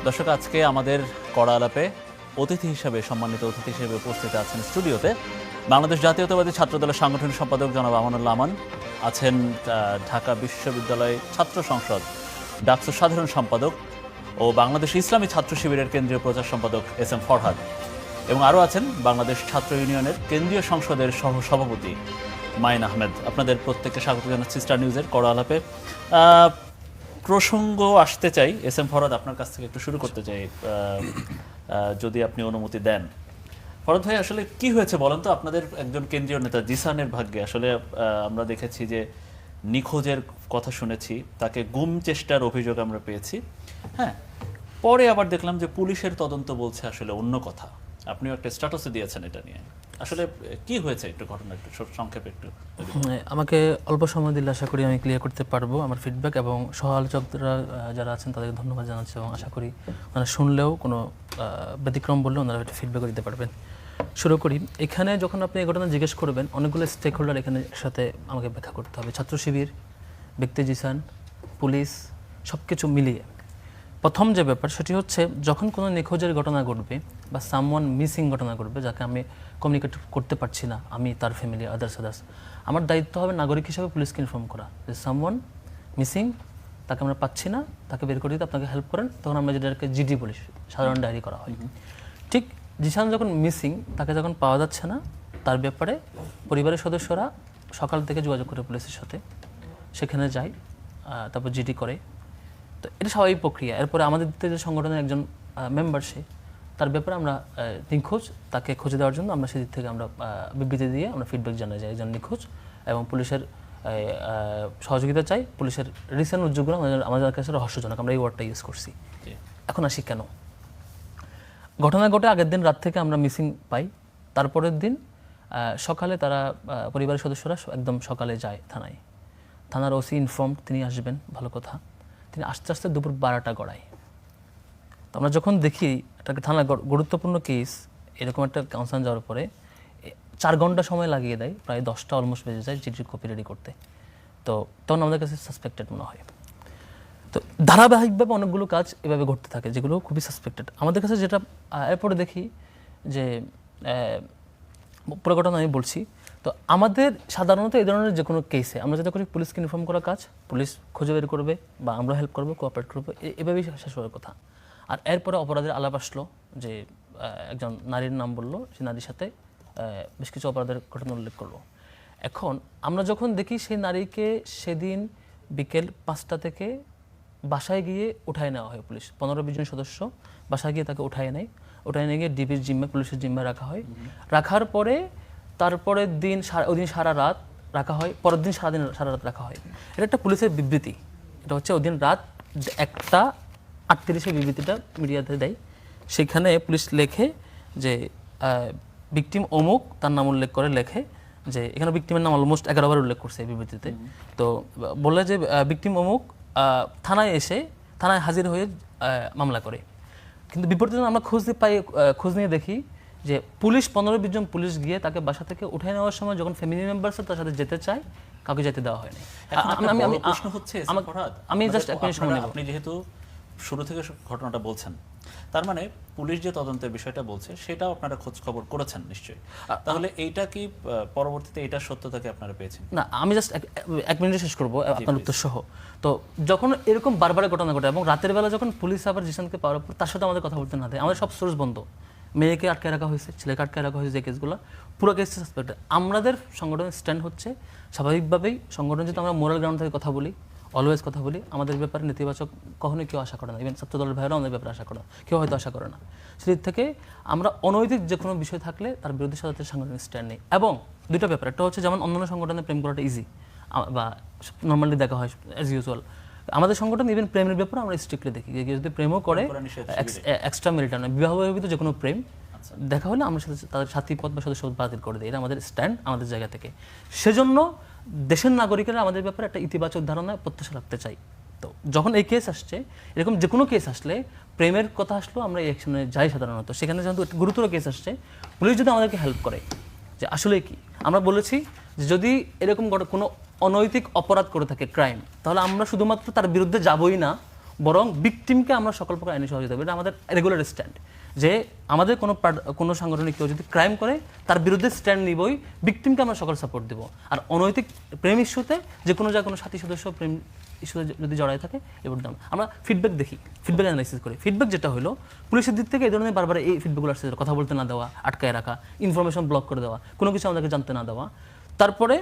দর্শক, আজকে আমাদের কড়া আলাপে অতিথি হিসেবে সম্মানিত অতিথি হিসেবে উপস্থিত আছেন স্টুডিওতে বাংলাদেশ জাতীয়তাবাদী ছাত্রদলের সাংগঠনিক সম্পাদক জনাব আমানুল্লাহ আমান, আছেন ঢাকা বিশ্ববিদ্যালয় ছাত্র সংসদ ডাকসুর সাধারণ সম্পাদক ও বাংলাদেশ ইসলামী ছাত্র শিবিরের কেন্দ্রীয় প্রচার সম্পাদক এস এম ফরহাদ, এবং আরও আছেন বাংলাদেশ ছাত্র ইউনিয়নের কেন্দ্রীয় সংসদের সহ সভাপতি মাইন আহমেদ। আপনাদের প্রত্যেককে স্বাগত জানাচ্ছি স্টার নিউজের কড়া আলাপে। প্রসঙ্গ আসতে চাই, এস এম ফরহাদ, আপনার কাছ থেকে একটু শুরু করতে চাই, যদি আপনি অনুমতি দেন। ফরহাদ ভাই, আসলে কি হয়েছে বলেন তো? আপনাদের একজন কেন্দ্রীয় নেতা জিসানের ভাগ্যে আসলে আমরা দেখেছি যে নিখোঁজের কথা শুনেছি, তাকে গুম চেষ্টার অভিযোগ আমরা পেয়েছি। হ্যাঁ, পরে আবার দেখলাম যে পুলিশের তদন্ত বলছে আসলে অন্য কথা। আপনিও একটা স্ট্যাটাসে দিয়েছেন এটা নিয়ে। আসলে কি হয়েছে একটু ঘটনা একটু সংক্ষেপে একটু আমাকে অল্প সময় দিলে আশা করি আমি ক্লিয়ার করতে পারবো আমার ফিডব্যাক, এবং সহ আলোচকরা যারা আছেন তাদেরকে ধন্যবাদ জানাচ্ছি, এবং আশা করি ওনারা শুনলেও কোনো ব্যতিক্রম বললে ওনারা একটা ফিডব্যাক দিতে পারবেন। শুরু করি। এখানে যখন আপনি এই ঘটনা জিজ্ঞেস করবেন, অনেকগুলো স্টেক হোল্ডার এখানে সাথে আমাকে ব্যাখ্যা করতে হবে। ছাত্র শিবির, ব্যক্তি জিসান, পুলিশ, সব কিছু মিলিয়ে প্রথম যে ব্যাপার সেটি হচ্ছে, যখন কোনো নিখোঁজের ঘটনা ঘটবে বা সামওয়ান মিসিং ঘটনা ঘটবে যাকে আমি কমিউনিকেট করতে পারছি না, আমি তার ফ্যামিলি আদার্স, আমার দায়িত্ব হবে নাগরিক হিসেবে পুলিশকে ইনফর্ম করা যে সামওয়ান মিসিং, তাকে আমরা পাচ্ছি না, তাকে বের করে দিতে আপনাকে হেল্প করেন। তখন আমরা যেটাকে জিডি বলি, সাধারণ ডায়েরি করা হয়। ঠিক জিসান যখন মিসিং, তাকে যখন পাওয়া যাচ্ছে না, তার ব্যাপারে পরিবারের সদস্যরা সকাল থেকে যোগাযোগ করে পুলিশের সাথে, সেখানে যায়, তারপর জিডি করে। তো এটা স্বাভাবিক প্রক্রিয়া। এরপরে আমাদের যে সংগঠনের একজন মেম্বার, সে তার ব্যাপারে আমরা নিখোঁজ, তাকে খুঁজে দেওয়ার জন্য আমরা সেদিক থেকে আমরা বিবৃতি দিয়ে আমরা ফিডব্যাক জানাই যে একজন নিখোঁজ, এবং পুলিশের সহযোগিতা চাই। পুলিশের রিসেন্ট উদ্যোগগুলো আমাদের কাছে রহস্যজনক, আমরা এই ওয়ার্ডটা ইউজ করছি। এখন আসি কেন ঘটনা ঘটে। আগের দিন রাত থেকে আমরা মিসিং পাই, তারপরের দিন সকালে তারা পরিবারের সদস্যরা একদম সকালে যায় থানায়। থানার ওসি ইনফর্ম, তিনি আসবেন, ভালো কথা। তিনি আস্তে আস্তে দুপুর 12টা গড়ায়। তো আমরা যখন দেখি একটা থানা গুরুত্বপূর্ণ কেস, এরকম একটা কনসার্ন যাওয়ার পরে 4 ঘন্টা সময় লাগিয়ে দেয়, প্রায় 10টা অলমোস্ট বেজে যায় জিডির কপি রেডি করতে। তো তখন আমাদের কাছে সাসপেক্টেড মনে হয়। তো ধারাবাহিকভাবে অনেকগুলো কাজ এভাবে ঘটতে থাকে যেগুলো খুবই সাসপেক্টেড আমাদের কাছে। যেটা এরপরে দেখি যে পুরো ঘটনা আমি বলছি। তো আমাদের সাধারণত এই ধরনের যে কোনো কেসে আমরা যেটা করি, পুলিশকে ইনফর্ম করা কাজ, পুলিশ খুঁজে বের করবে বা আমরা হেল্প করবো, কোঅপারেট করবো, এভাবেই শেষ হওয়ার কথা। আর এরপরে অপরাধের আলাপ আসলো, যে একজন নারীর নাম বললো, সেই নারীর সাথে বেশ কিছু অপরাধের ঘটনা উল্লেখ করলো। এখন আমরা যখন দেখি সেই নারীকে সেদিন বিকেল 5টা থেকে বাসায় গিয়ে উঠায় নেওয়া হয়, পুলিশ 15-20 জন সদস্য বাসায় গিয়ে তাকে উঠায় নেয়। উঠায় নিয়ে গিয়ে ডিবির জিম্মে, পুলিশের জিম্মে রাখা হয়। রাখার পরে তারপরের দিন ওই দিন সারা রাত রাখা হয়, পরের দিন সারা রাত রাখা হয়। এটা একটা পুলিশের বিবৃতি। এটা হচ্ছে ওই দিন রাত 1:38 বিবৃতিটা মিডিয়াতে দেয়। সেখানে পুলিশ লেখে যে ভিকটিম অমুক, তার নাম উল্লেখ করে লেখে যে, এখানে ভিকটিমের নাম অলমোস্ট 11 বার উল্লেখ করছে এই বিবৃতিতে। তো বলে যে ভিকটিম অমুক থানায় হাজির হয়ে মামলা করে। কিন্তু বিপরীতে আমরা খোঁজ নিয়ে দেখি যে পুলিশ 15-20 জন পুলিশ গিয়ে তাকে বাসা থেকে উঠে নেওয়ার সময় যখন ফ্যামিলি মেম্বারস তার সাথে যেতে চায়, কাউকে যেতে দেওয়া হয়নি। প্রশ্ন হচ্ছে, আমি জাস্ট এক মিনিট সময় নেব। আপনি যেহেতু শুরু থেকে ঘটনাটা বলছেন, তার মানে পুলিশ যে তদন্তের বিষয়টা বলছে সেটাও আপনারা খোঁজ খবর করেছেন নিশ্চয়ই। তাহলে এইটা কি পরবর্তীতে এটার সত্যতাকে আপনারা পেয়েছেন? না, আমি জাস্ট এক মিনিটে শেষ করবো আপনার উত্তর সহ। তো যখন এরকম বারবার ঘটনা ঘটে এবং রাতের বেলা যখন পুলিশ আবার জিসানকে পাওয়ার পর তার সাথে আমাদের কথা বলতে না দেয়, আমাদের সব সোর্স বন্ধ। মেয়েকে আটকে রাখা হয়েছে, ছেলেকে আটকে রাখা হয়েছে, যে কেসগুলো পুরো কেস সাসপেক্টেড। আমাদের সংগঠনের স্ট্যান্ড হচ্ছে, স্বাভাবিকভাবেই সংগঠন যদি আমরা মোরাল গ্রাউন্ড থেকে কথা বলি, অলওয়েজ কথা বলি, আমাদের ব্যাপারে নেতিবাচক কখনোই কেউ আশা করে না। ইভেন ছাত্র দলের ভাইয়েরাও আমাদের ব্যাপারে আশা করে না, কেউ হয়তো আশা করে না। সেদিক থেকে আমরা অনৈতিক যে কোনো বিষয় থাকলে তার বিরুদ্ধে সাথে সাংগঠনিক স্ট্যান্ড নেই। এবং দুটো ব্যাপার, একটা হচ্ছে যেমন অন্যান্য সংগঠনে প্রেম করাটা ইজি বা নর্মালি দেখা হয় অ্যাজ ইউজুয়াল, আমাদের সংগঠন ইভেন প্রেমের ব্যাপারে আমরা স্ট্রিক্টলি দেখি। যদি প্রেমও করে এক্সট্রা ম্যারিটাল নয়, বিবাহ বহির্ভূত যে কোনো প্রেম দেখা হলে আমরা তাদের সাথী পদ বা সদস্য বাতিল করে দিই। এটা আমাদের স্ট্যান্ড, আমাদের জায়গা থেকে। সেজন্য দেশের নাগরিকেরা আমাদের ব্যাপারে একটা ইতিবাচক ধারণা প্রত্যাশা রাখতে চাই। তো যখন এই কেস আসছে, এরকম যে কোনো কেস আসলে, প্রেমের কথা আসলেও আমরা এই অ্যাকশনে যাই সাধারণত। সেখানে যেহেতু গুরুতর কেস আসছে, পুলিশ যদি আমাদেরকে হেল্প করে যে আসলে কি, আমরা বলেছি যে যদি এরকম কোনো অনৈতিক অপরাধ করে থাকে, ক্রাইম, তাহলে আমরা শুধুমাত্র তার বিরুদ্ধে যাবই না, বরং ভিকটিমকে আমরা সকল প্রকার আইনি সহযোগিতা করব। এটা আমাদের রেগুলার স্ট্যান্ড, যে আমাদের কোনো সাংগঠনিক কেউ যদি ক্রাইম করে তার বিরুদ্ধে স্ট্যান্ড নিবই, ভিকটিমকে আমরা সকল সাপোর্ট দেবো। আর অনৈতিক প্রেম ইস্যুতে যে কোনো কোনো সাথী সদস্য প্রেম ইস্যুতে যদি জড়ায় থাকে এবার আমরা ফিডব্যাক দেখি, ফিডব্যাক অ্যানালাইসিস করি। ফিডব্যাক যেটা হলো পুলিশের দিক থেকে এই ধরনের বারবার এই ফিডব্যাকগুলো আসছে, কথা বলতে না দেওয়া, আটকায় রাখা, ইনফরমেশন ব্লক করে দেওয়া, কোনো কিছু আমাদেরকে জানতে না দেওয়া। তারপরে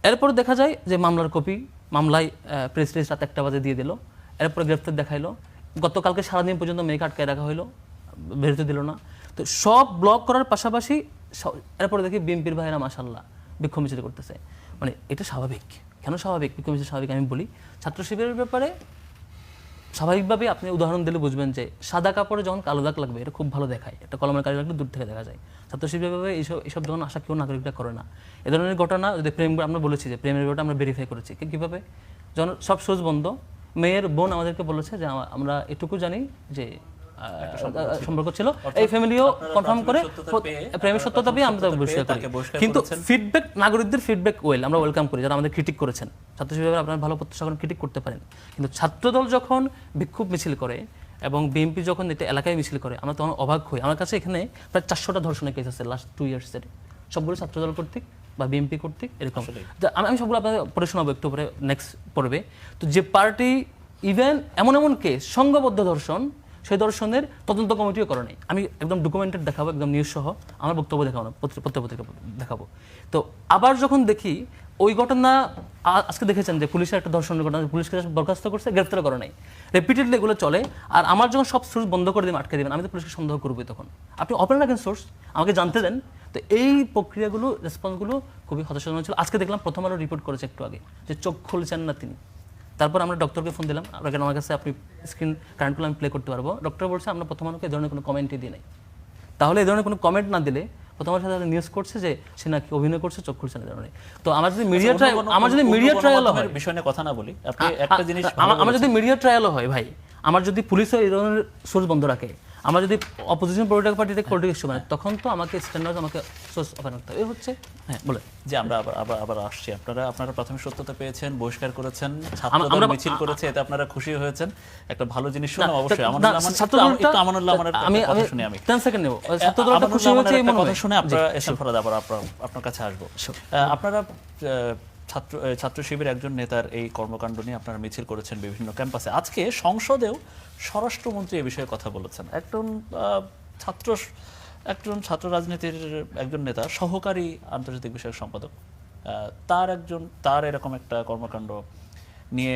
এরপরে দেখা যায় যে মামলার কপি, মামলায় প্রেস রিলিজ রাত 1টা বাজে দিয়ে দিল, এরপরে গ্রেফতার দেখাইলো, গতকালকে সারাদিন পর্যন্ত মেয়েকে আটকায় রাখা হলো, বেরোতে দিল না। তো সব ব্লক করার পাশাপাশি এরপরে দেখি বিএনপির ভাইয়েরা মাশাআল্লাহ বিক্ষোভ মিছিল করতেছে। মানে এটা স্বাভাবিক। কেন স্বাভাবিক? বিক্ষোভ মিছিল স্বাভাবিক আমি বলি, ছাত্র শিবিরের ব্যাপারে স্বাভাবিকভাবে আপনি উদাহরণ দিলে বুঝবেন যে সাদা কাপড়ে যখন কালো দাগ লাগবে এটা খুব ভালো দেখায়, একটা কলমের কালি লাগলে দূর থেকে দেখা যায়। ছাত্র শিবিরের ব্যাপারে এইসব যখন আশা কেউ নাগরিকরা করে না। এ ধরনের ঘটনা যদি প্রেম, আমরা বলেছি যে প্রেমের ব্যাপারটা আমরা ভেরিফাই করেছি কীভাবে, যখন সব সোর্স বন্ধ, মেয়ের বোন আমাদেরকে বলেছে যে আমরা এটুকু জানি যে সম্পর্ক ছিল, এই ফ্যামিলিও কনফার্ম করে প্রেমের সত্যতা পেয়ে আমরা তাকে বহিষ্কার করি। কিন্তু ফিডব্যাক, নাগরিকদের ফিডব্যাক আমরা ওয়েলকাম করি, যারা আমাদের ক্রিটিক করেছেন। ছাত্র শিবিরের আপনার ভালো প্রত্যাশা করেন, ক্রিটিক করতে পারেন, কিন্তু ছাত্রদল যখন বিক্ষোভ মিছিল করে এবং বিএনপি যখন এটা এলাকায় মিছিল করে আমরা তখন অবাক হই। আমার কাছে এখানে প্রায় 400টা ধর্ষণের কেস আছে লাস্ট 2 ইয়ার্সের, সবগুলো ছাত্রদল কর্তৃক বা বিএনপি কর্তৃক এরকম। আমি সবগুলো আপনাদের পড়ে শোনাবো একটু পরে, নেক্সট পড়বে। তো যে পার্টি ইভেন এমন কেস সংঘবদ্ধ ধর্ষণ, সেই দর্শনের তদন্ত কমিটিও করে নাই। আমি একদম ডকুমেন্টেড দেখাবো, একদম নিউজ সহ আমার বক্তব্য দেখাবো না, পত্রিকা দেখাবো। তো আবার যখন দেখি ওই ঘটনা, আজকে দেখেছেন যে পুলিশের একটা ধর্ষণের ঘটনা, পুলিশকে বরখাস্ত করছে, গ্রেফতার করে নাই, রিপিটেডলি এগুলো চলে। আর আমার যখন সব সোর্স বন্ধ করে দিবেন, আটকে দেবেন, আমি তো পুলিশকে সন্দেহ করবোই। তখন আপনি ওপেন রাখেন সোর্স, আমাকে জানতে দেন। তো এই প্রক্রিয়াগুলো, রেসপন্সগুলো খুবই হতাশাজনক ছিল। আজকে দেখলাম প্রথম আলো রিপোর্ট করেছে একটু আগে যে চোখ খুলছেন না তিনি। তারপর আমরা ডক্টরকে ফোন দিলাম, আমার কাছে আপনি স্ক্রিন কারেন্টগুলো আমি প্লে করতে পারবো। ডক্টর বলছে আমরা প্রথম আলোকে এই ধরনের কোনো কমেন্টই দিই নাই। তাহলে এই ধরনের কোনো কমেন্ট না দিলে প্রথম আলোর সাথে নিউজ করছে যে সে নাকি অভিনয় করছে, চোখ খুলছে না ধরনের। তো আমার যদি মিডিয়া ট্রায়াল হয়, বিষয় নিয়ে কথা না বলি, আপনি একটা জিনিস, আমার যদি মিডিয়া ট্রায়াল হয় ভাই, আমার যদি পুলিশও এই ধরনের সোর্স বন্ধ রাখে, আমার যদি অপোজিশন পলিটিক্যাল পার্টিতে পলিটিক্স মানে, তখন তো আমাকে স্ট্যান্ডার্ড, আমাকে সোর্স ওপেন করতে হবে। এই হচ্ছে, হ্যাঁ বলে যে আমরা আবার আসছি। আপনারা প্রাথমিক সত্যতা পেয়েছেন, বহিষ্কার করেছেন, ছাত্রদল মিছিল করেছে, এতে আপনারা খুশি হয়েছেন, একটা ভালো জিনিস শুনে অবশ্যই আমি 10 সেকেন্ড নেব। ছাত্রদলটা খুশি হয়েছে এই কথা শুনে আপনারা এসএম ফরাদ আবার আপনার কাছে আসবো। আপনারা ছাত্র শিবির একজন নেতার এই কর্মকাণ্ড নিয়ে আপনারা মিছিল করেছেন বিভিন্ন ক্যাম্পাসে। আজকে সংসদেও স্বরাষ্ট্রমন্ত্রী এই বিষয়ে কথা বলেছেন। একজন ছাত্র রাজনীতির একজন নেতা, সহকারী আন্তর্জাতিক বিষয়ক সম্পাদক, তার এরকম একটা কর্মকাণ্ড নিয়ে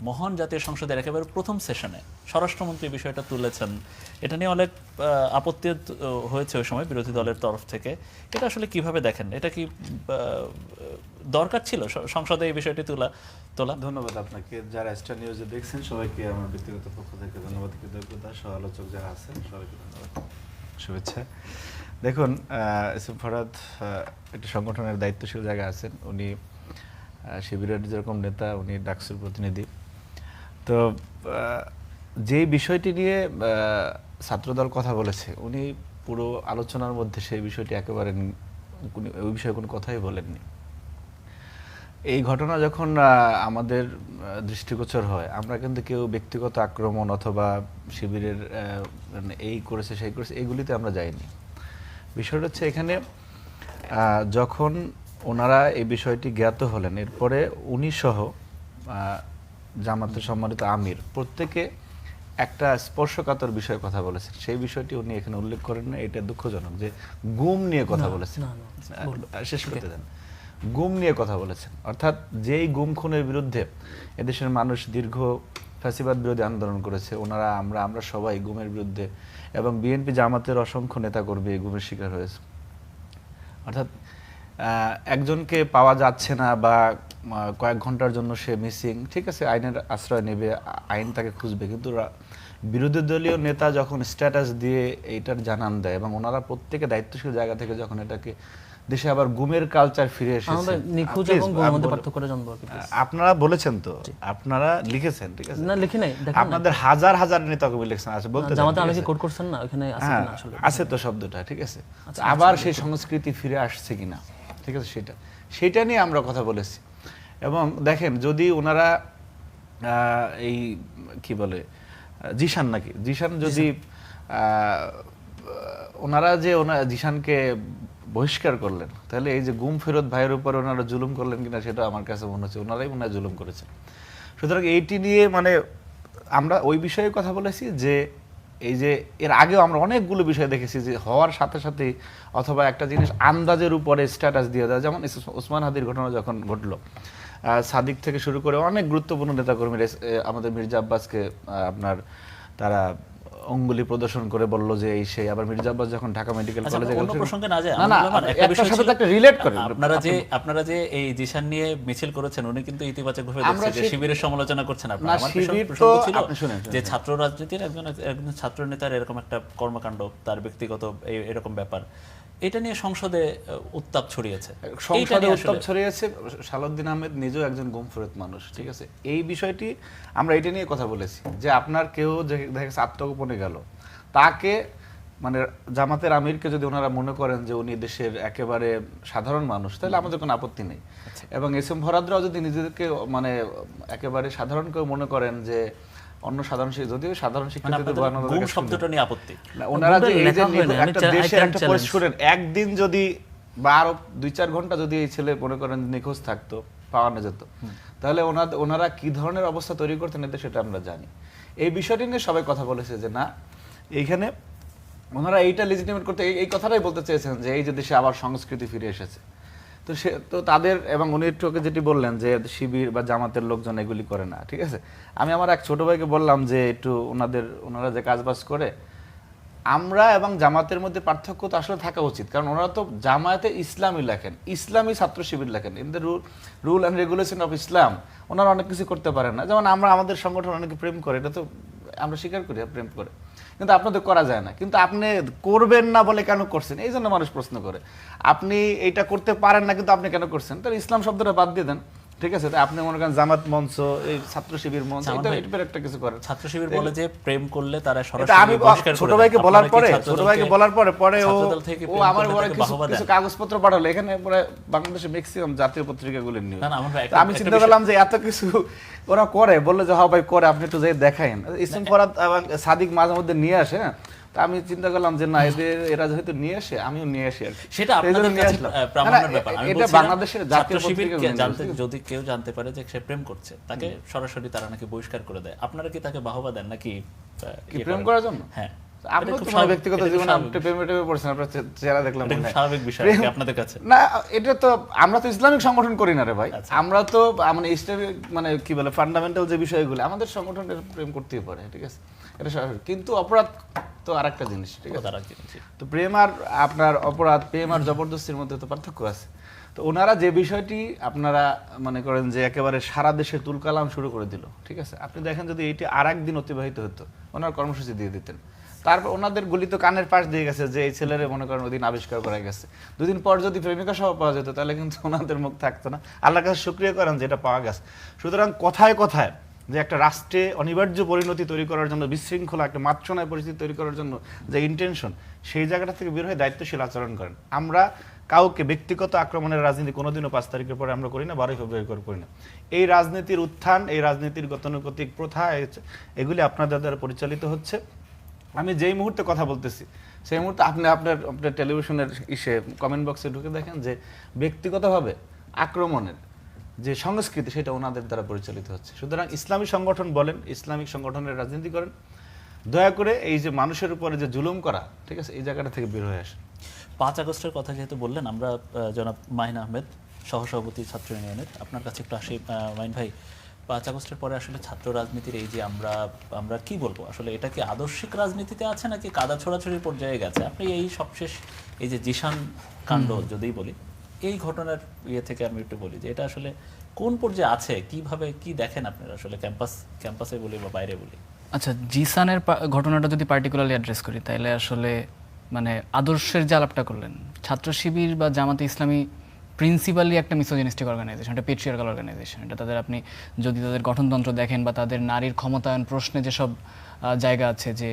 মহান জাতীয় সংসদের একেবারে প্রথম সেশনে স্বরাষ্ট্রমন্ত্রী বিষয়টা তুলেছেন। এটা নিয়ে অনেক আপত্তি হয়েছে ওই সময় বিরোধী দলের তরফ থেকে। এটা আসলে কিভাবে দেখেন? এটা কি দরকার ছিল সংসদে এই বিষয়টি তোলা? ধন্যবাদ আপনাকে, যারা স্টার নিউজে দেখছেন সবাইকে আমার ব্যক্তিগত পক্ষ থেকে ধন্যবাদ, কৃতজ্ঞতা, সহ আলোচক যারা আছেন সবাইকে ধন্যবাদ, শুভেচ্ছা। দেখুন, এসএম ফরাদ একটা সংগঠনের দায়িত্বশীল জায়গায় আছেন। উনি শিবিরের যেরকম নেতা, উনি ডাকসুর প্রতিনিধি। তো যেই বিষয়টি নিয়ে ছাত্রদল কথা বলেছে, উনি পুরো আলোচনার মধ্যে সেই বিষয়টি একেবারে ওই বিষয়ে কোনো কথাই বলেননি। এই ঘটনা যখন আমাদের দৃষ্টিগোচর হয়, আমরা কিন্তু কেউ ব্যক্তিগত আক্রমণ অথবা শিবিরের এই করেছে সেই করেছে এগুলিতে আমরা যাইনি। বিষয়টা হচ্ছে এখানে যখন ওনারা এই বিষয়টি জ্ঞাত হলেন, এরপরে উনি সহ জামাতের সম্মানিত আমির প্রত্যেকে একটা স্পর্শকাতর বিষয়ে কথা বলেছেন। সেই বিষয়টি উনি এখানে উল্লেখ করেন না। এটা দুঃখজনক যে গুম নিয়ে কথা বলেছেন। শেষ করতে দেন। গুম নিয়ে কথা বলেছেন, অর্থাৎ যেই গুম খুনের বিরুদ্ধে এদেশের মানুষ দীর্ঘ ফ্যাসিবাদ বিরোধী আন্দোলন করেছে, ওনারা আমরা সবাই গুমের বিরুদ্ধে, এবং বিএনপি জামাতের অসংখ্য নেতাকর্মী এই গুমের শিকার হয়েছে। অর্থাৎ একজনকে পাওয়া যাচ্ছে না বা কয়েক ঘন্টার জন্য সে মিসিং, ঠিক আছে, আইনের আশ্রয় নেবে, আইন তাকে খুঁজবে, কিন্তু বিরোধী দলীয় নেতা যখন স্ট্যাটাস দিয়ে এইটার জানান দেয় এবং ওনারা প্রত্যেকে দায়িত্বশীল জায়গা থেকে যখন এটাকে দেশে আবার গুমের কালচার ফিরে এসেছে, আপনারা বলেছেন তো, আপনারা লিখেছেন, ঠিক আছে, না লিখি নাই, আপনাদের হাজার হাজার নেতা কবি লিখছেন, আছে বলতে জামাতে আমি কি কোড করছেন না, ওখানে আছে না আসলে আছে তো শব্দটা, ঠিক আছে। আবার সেই সংস্কৃতি ফিরে আসছে কিনা, ঠিক আছে, সেটা নিয়ে আমরা কথা বলেছি। এবং দেখেন, যদি ওনারা এই কি বলে, 1 ঘন্টার জন্য সে মিসিং, ঠিক আছে, আইনের আশ্রয় নেবে, আইন তাকে খুঁজবে, কিন্তু বিরোধী দলীয় নেতা যখন স্ট্যাটাস দিয়ে এইটার জানান দেয় এবং ওনারা প্রত্যেকে দায়িত্বশীল জায়গা থেকে যখন এটাকে দেশে আবার গুমের কালচার ফিরে এসেছে, আবার সেই সংস্কৃতি ফিরে আসছে কিনা, ঠিক আছে, সেটা নিয়ে আমরা কথা বলেছি। এবং দেখেন, যদি ওনারা জিশান নাকি জিশান যদি ওনারা যে জিশানকে বহিষ্কার করলেন, তাহলে এই যে গুম ফেরত ভাইয়ের উপর ওনারা জুলুম করলেন কিনা সেটা আমার কাছে মনে হচ্ছে ওনারাই মনে হয় জুলুম করেছেন। সুতরাং এইটি নিয়ে মানে আমরা ওই বিষয়ে কথা বলেছি যে এই যে এর আগেও আমরা অনেকগুলো বিষয় দেখেছি যে হওয়ার সাথে সাথে অথবা একটা জিনিস আন্দাজের উপরে স্ট্যাটাস দিয়ে দেয়, যেমন ওসমান হাদির ঘটনা যখন ঘটলো, সাদিক থেকে শুরু করে অনেক গুরুত্বপূর্ণ নেতাকর্মীরা আমাদের মির্জা আব্বাসকে আপনার তারা অঙ্গুলি প্রদর্শন করে বলল যে এই সেই, আবার মির্জা আব্বাস যখন ঢাকা মেডিকেল কলেজে অন্য প্রসঙ্গে না যায়, না একটা বিষয়ের সাথে একটা রিলেট করে আপনারা যে এই জিশান নিয়ে মিছিল করেছেন, উনি কিন্তু ইতিবাচক ভাবে দেখছেন যে শিবিরের সমালোচনা করছেন আপনারা। আমার প্রসঙ্গ ছিল যে ছাত্র রাজনীতির একজন ছাত্র নেতার এরকম একটা কর্মকাণ্ড, তার ব্যক্তিগত এরকম ব্যাপার, এটা নিয়ে সংসদে উত্তাপ ছড়িয়েছে। সালাউদ্দিন আহমেদ নিজেও একজন গুমফেরত মানুষ, ঠিক আছে। এই বিষয়টি আমরা এটা নিয়ে কথা বলেছি যে আপনার কেউ দেখেছে আত্মগোপনে গেল, তাকে মানে জামাতের আমিরকে যদি ওনারা মনে করেন যে উনি দেশের একেবারে সাধারণ মানুষ, তাহলে আমাদের কোনো আপত্তি নেই। এবং এস এম ফরহাদরাও যদি নিজেদেরকে মানে একেবারে সাধারণ কেউ মনে করেন যে অন্য সাধারণ যদিও সাধারণ শিক্ষার্থীদের শব্দটা নিয়ে আপত্তি, ওনারা যে এই যে একটা দেশের একটা পরিস্থিতি একদিন যদি বা আরো 2-4 ঘন্টা যদি এই ছেলে মনে করেন নিখোঁজ থাকতো, পাওয়া না যেত, তাহলে ওনারা কি ধরনের অবস্থা তৈরি করতেন এতে সেটা আমরা জানি। এই বিষয়টি নিয়ে সবাই কথা বলেছে যে না, এইখানে ওনারা এইটা লেজিটিমেট করতে এই কথাটাই বলতে চেয়েছেন যে এই যে দেশে আবার সংস্কৃতি ফিরে এসেছে। তো তাদের এবং উনি একটুকে যেটি বললেন যে শিবির বা জামাতের লোকজন এগুলি করে না, ঠিক আছে। আমি আমার এক ছোট ভাইকে বললাম যে একটু ওনারা যে কাজবাজ করে, আমরা এবং জামাতের মধ্যে পার্থক্য তো আসলে থাকা উচিত, কারণ ওনারা তো জামায়াতে ইসলামী লেখেন, ইসলামী ছাত্র শিবির লেখেন, in the rule and regulation of Islam. ওনারা অনেক কিছু করতে পারেন না, যেমন আমরা আমাদের সংগঠন অনেকে প্রেম করে, এটা তো আমরা স্বীকার করি প্রেম করে, কিন্তু আপনাদের করা যায় না। কিন্তু আপনি করবেন না বলে কেন করছেন, এই জন্য মানুষ প্রশ্ন করে। আপনি এইটা করতে পারেন না কিন্তু আপনি কেন করছেন, তাহলে ইসলাম শব্দটা বাদ দিয়ে দেন, ঠিক আছে। আপনি মনে করেন জামাত মঞ্চ, এই ছাত্র শিবির মঞ্চ, একটা কিছু করেন। ছাত্র শিবির বলে যে প্রেম করলে তারা সরাসরি বহিষ্কার করে। ছোট ভাইকে বলার পরে ও আমার পরে কিছু কাগজপত্র পাঠালো, এখানে পরে বাংলাদেশের ম্যাক্সিমাম জাতীয় পত্রিকাগুলো নিয়ে আমি চিন্তা করলাম যে এত কিছু ওরা করে, বললে যে হ্যাঁ ভাই করে, আপনি একটু যাই দেখাইন। ইসলাম ফরহাদ এবং সাদিক মাঝে মধ্যে নিয়ে আসে, আমি চিন্তা করলাম যে না, এরা যেহেতু নিয়ে আসে আমিও নিয়ে আসি আর সেটা আপনাদের কাছে প্রামাণ্যের ব্যাপার। এটা বাংলাদেশের জাতীয় পত্রিকা জানতে, যদি কেউ জানতে পারে যে সে প্রেম করছে, তাকে সরাসরি তারা নাকি বহিষ্কার করে দেয়। আপনারা কি তাকে বাহবা দেন নাকি প্রেম করার জন্য? হ্যাঁ, আপনি তো ব্যক্তিগত জীবনে আপনি প্রেমে পড়ছেন, আপনার চেহারা দেখলাম, স্বাভাবিক বিষয় আপনাদের কাছে না। এটা তো আমরা তো ইসলামিক সংগঠন করি না রে ভাই, আমরা তো মানে ইসলামিক মানে কি বলে ফান্ডামেন্টাল যে বিষয়গুলো আমাদের সংগঠনের প্রেম করতেই পারে, ঠিক আছে, এটা স্বাভাবিক। কিন্তু অপরাধ তো আরেকটা জিনিস, ঠিক আছে। তো প্রেম আর আপনার অপরাধ, প্রেম আর জবরদস্তির মধ্যে তো পার্থক্য আছে। তো ওনারা যে বিষয়টি আপনারা মনে করেন যে একেবারে সারা দেশে তুলকালাম শুরু করে দিল, ঠিক আছে। আপনি দেখেন যদি এইটি আর একদিন অতিবাহিত হতো, ওনার কর্মসূচি দিয়ে দিতেন, তারপর ওনাদের গুলি তো কানের পাশ দিয়ে গেছে যে এই ছেলেরে মনে করেন ওদিন আবিষ্কার করা গেছে, 2 দিন পর যদি প্রেমিকা সহ পাওয়া যেত তাহলে কিন্তু ওনাদের মুখ থাকতো না। আল্লাহর কাছে শুকরিয়া করেন যে এটা পাওয়া গেছে। সুতরাং কথায় কথায় যে একটা রাষ্ট্রে অনিবার্য পরিণতি তৈরি করার জন্য, বিশৃঙ্খলা একটা মাৎসনায় পরিস্থিতি তৈরি করার জন্য যে ইন্টেনশন, সেই জায়গাটা থেকে বের হয়ে দায়িত্বশীল আচরণ করেন। আমরা কাউকে ব্যক্তিগত আক্রমণের রাজনীতি কোনোদিনও 5 তারিখের পরে আমরা করি না, 12 ফেব্রুয়ারি করে করি না। এই রাজনীতির উত্থান, এই রাজনীতির গতানুগতিক প্রথা, এগুলি আপনাদের দ্বারা পরিচালিত হচ্ছে। আমি যেই মুহূর্তে কথা বলতেছি সেই মুহূর্তে আপনি আপনার টেলিভিশনের কমেন্ট বক্সে ঢুকে দেখেন যে ব্যক্তিগতভাবে আক্রমণের যে সংস্কৃতি সেটা ওনাদের দ্বারা পরিচালিত হচ্ছে। সুতরাং ইসলামী সংগঠন বলেন, ইসলামিক সংগঠনের রাজনীতি করেন, দয়া করে এই যে মানুষের উপরে যে জুলুম করা, ঠিক আছে, এই জায়গাটা থেকে বের হয়ে আসে। 5 আগস্টের কথা যেহেতু বললেন, আমরা জনাব মাহিন আহমেদ, সহসভাপতি ছাত্র ইউনিয়নের, আপনার কাছে একটু আসি। মাহিন ভাই, 5 আগস্টের পরে আসলে ছাত্র রাজনীতির এই যে আমরা কি বলবো, আসলে এটা কি আদর্শিক রাজনীতিতে আছে নাকি কাদা ছোড়াছড়ির পর্যায়ে গেছে? আপনি এই সবশেষ এই যে জিশান কাণ্ড যদি বলি, এই ঘটনার থেকে আমি একটু বলি যে এটা আসলে কোন পর্যায়ে আছে, কিভাবে কি দেখেন আপনারা আসলে ক্যাম্পাসে বলি বা বাইরে বলি? আচ্ছা, জিসানের ঘটনাটা যদি পার্টিকুলারলি অ্যাড্রেস করি, তাহলে আসলে মানে আদর্শের যে আলাপটা করলেন, ছাত্র শিবির বা জামাতে ইসলামী প্রিন্সিপালি একটা মিসোজিনিস্টিক অর্গানাইজেশন, একটা পেট্রিয়ার্কাল অর্গানাইজেশন। এটা তাদের আপনি যদি তাদের গঠনতন্ত্র দেখেন বা তাদের নারীর ক্ষমতায়ন প্রশ্নে যেসব জায়গা আছে, যে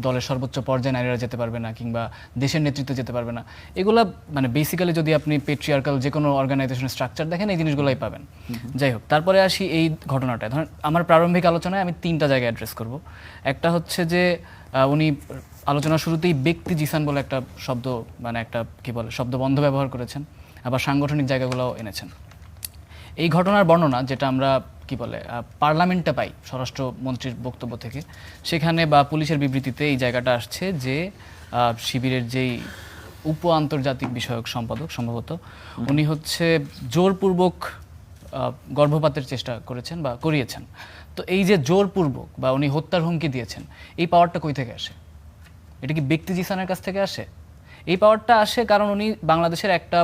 দলের সর্বোচ্চ পর্যায়ে নারীরা যেতে পারবে না কিংবা দেশের নেতৃত্বে যেতে পারবে না, এগুলা মানে বেসিক্যালি যদি আপনি পেট্রিয়ার্কাল যে কোনো অর্গানাইজেশনের স্ট্রাকচার দেখেন এই জিনিসগুলোই পাবেন। যাই হোক, তারপরে আসি এই ঘটনাটায়। ধরেন আমার প্রারম্ভিক আলোচনায় আমি 3টা জায়গায় অ্যাড্রেস করব। একটা হচ্ছে যে উনি আলোচনার শুরুতেই ব্যক্তি জিসান বলে একটা শব্দ, মানে একটা কি বলে শব্দ বন্ধ ব্যবহার করেছেন, আবার সাংগঠনিক জায়গাগুলোও এনেছেন। এই ঘটনার বর্ণনা যেটা আমরা কি বলে পার্লামেন্টে পাই স্বরাষ্ট্রমন্ত্রীর বক্তব্য থেকে, সেখানে বা পুলিশের বিবৃতিতে এই জায়গাটা আসছে যে শিবিরের যেই উপ আন্তর্জাতিক বিষয়ক সম্পাদক সম্ভবত উনি হচ্ছে জোরপূর্বক গর্ভপাতের চেষ্টা করেছেন বা করিয়েছেন। তো এই যে জোরপূর্বক বা উনি হত্যার হুমকি দিয়েছেন, এই পাওয়ারটা কই থেকে আসে? এটা কি ব্যক্তি জিসানের কাছ থেকে আসে? এই পাওয়ারটা আসে কারণ উনি বাংলাদেশের একটা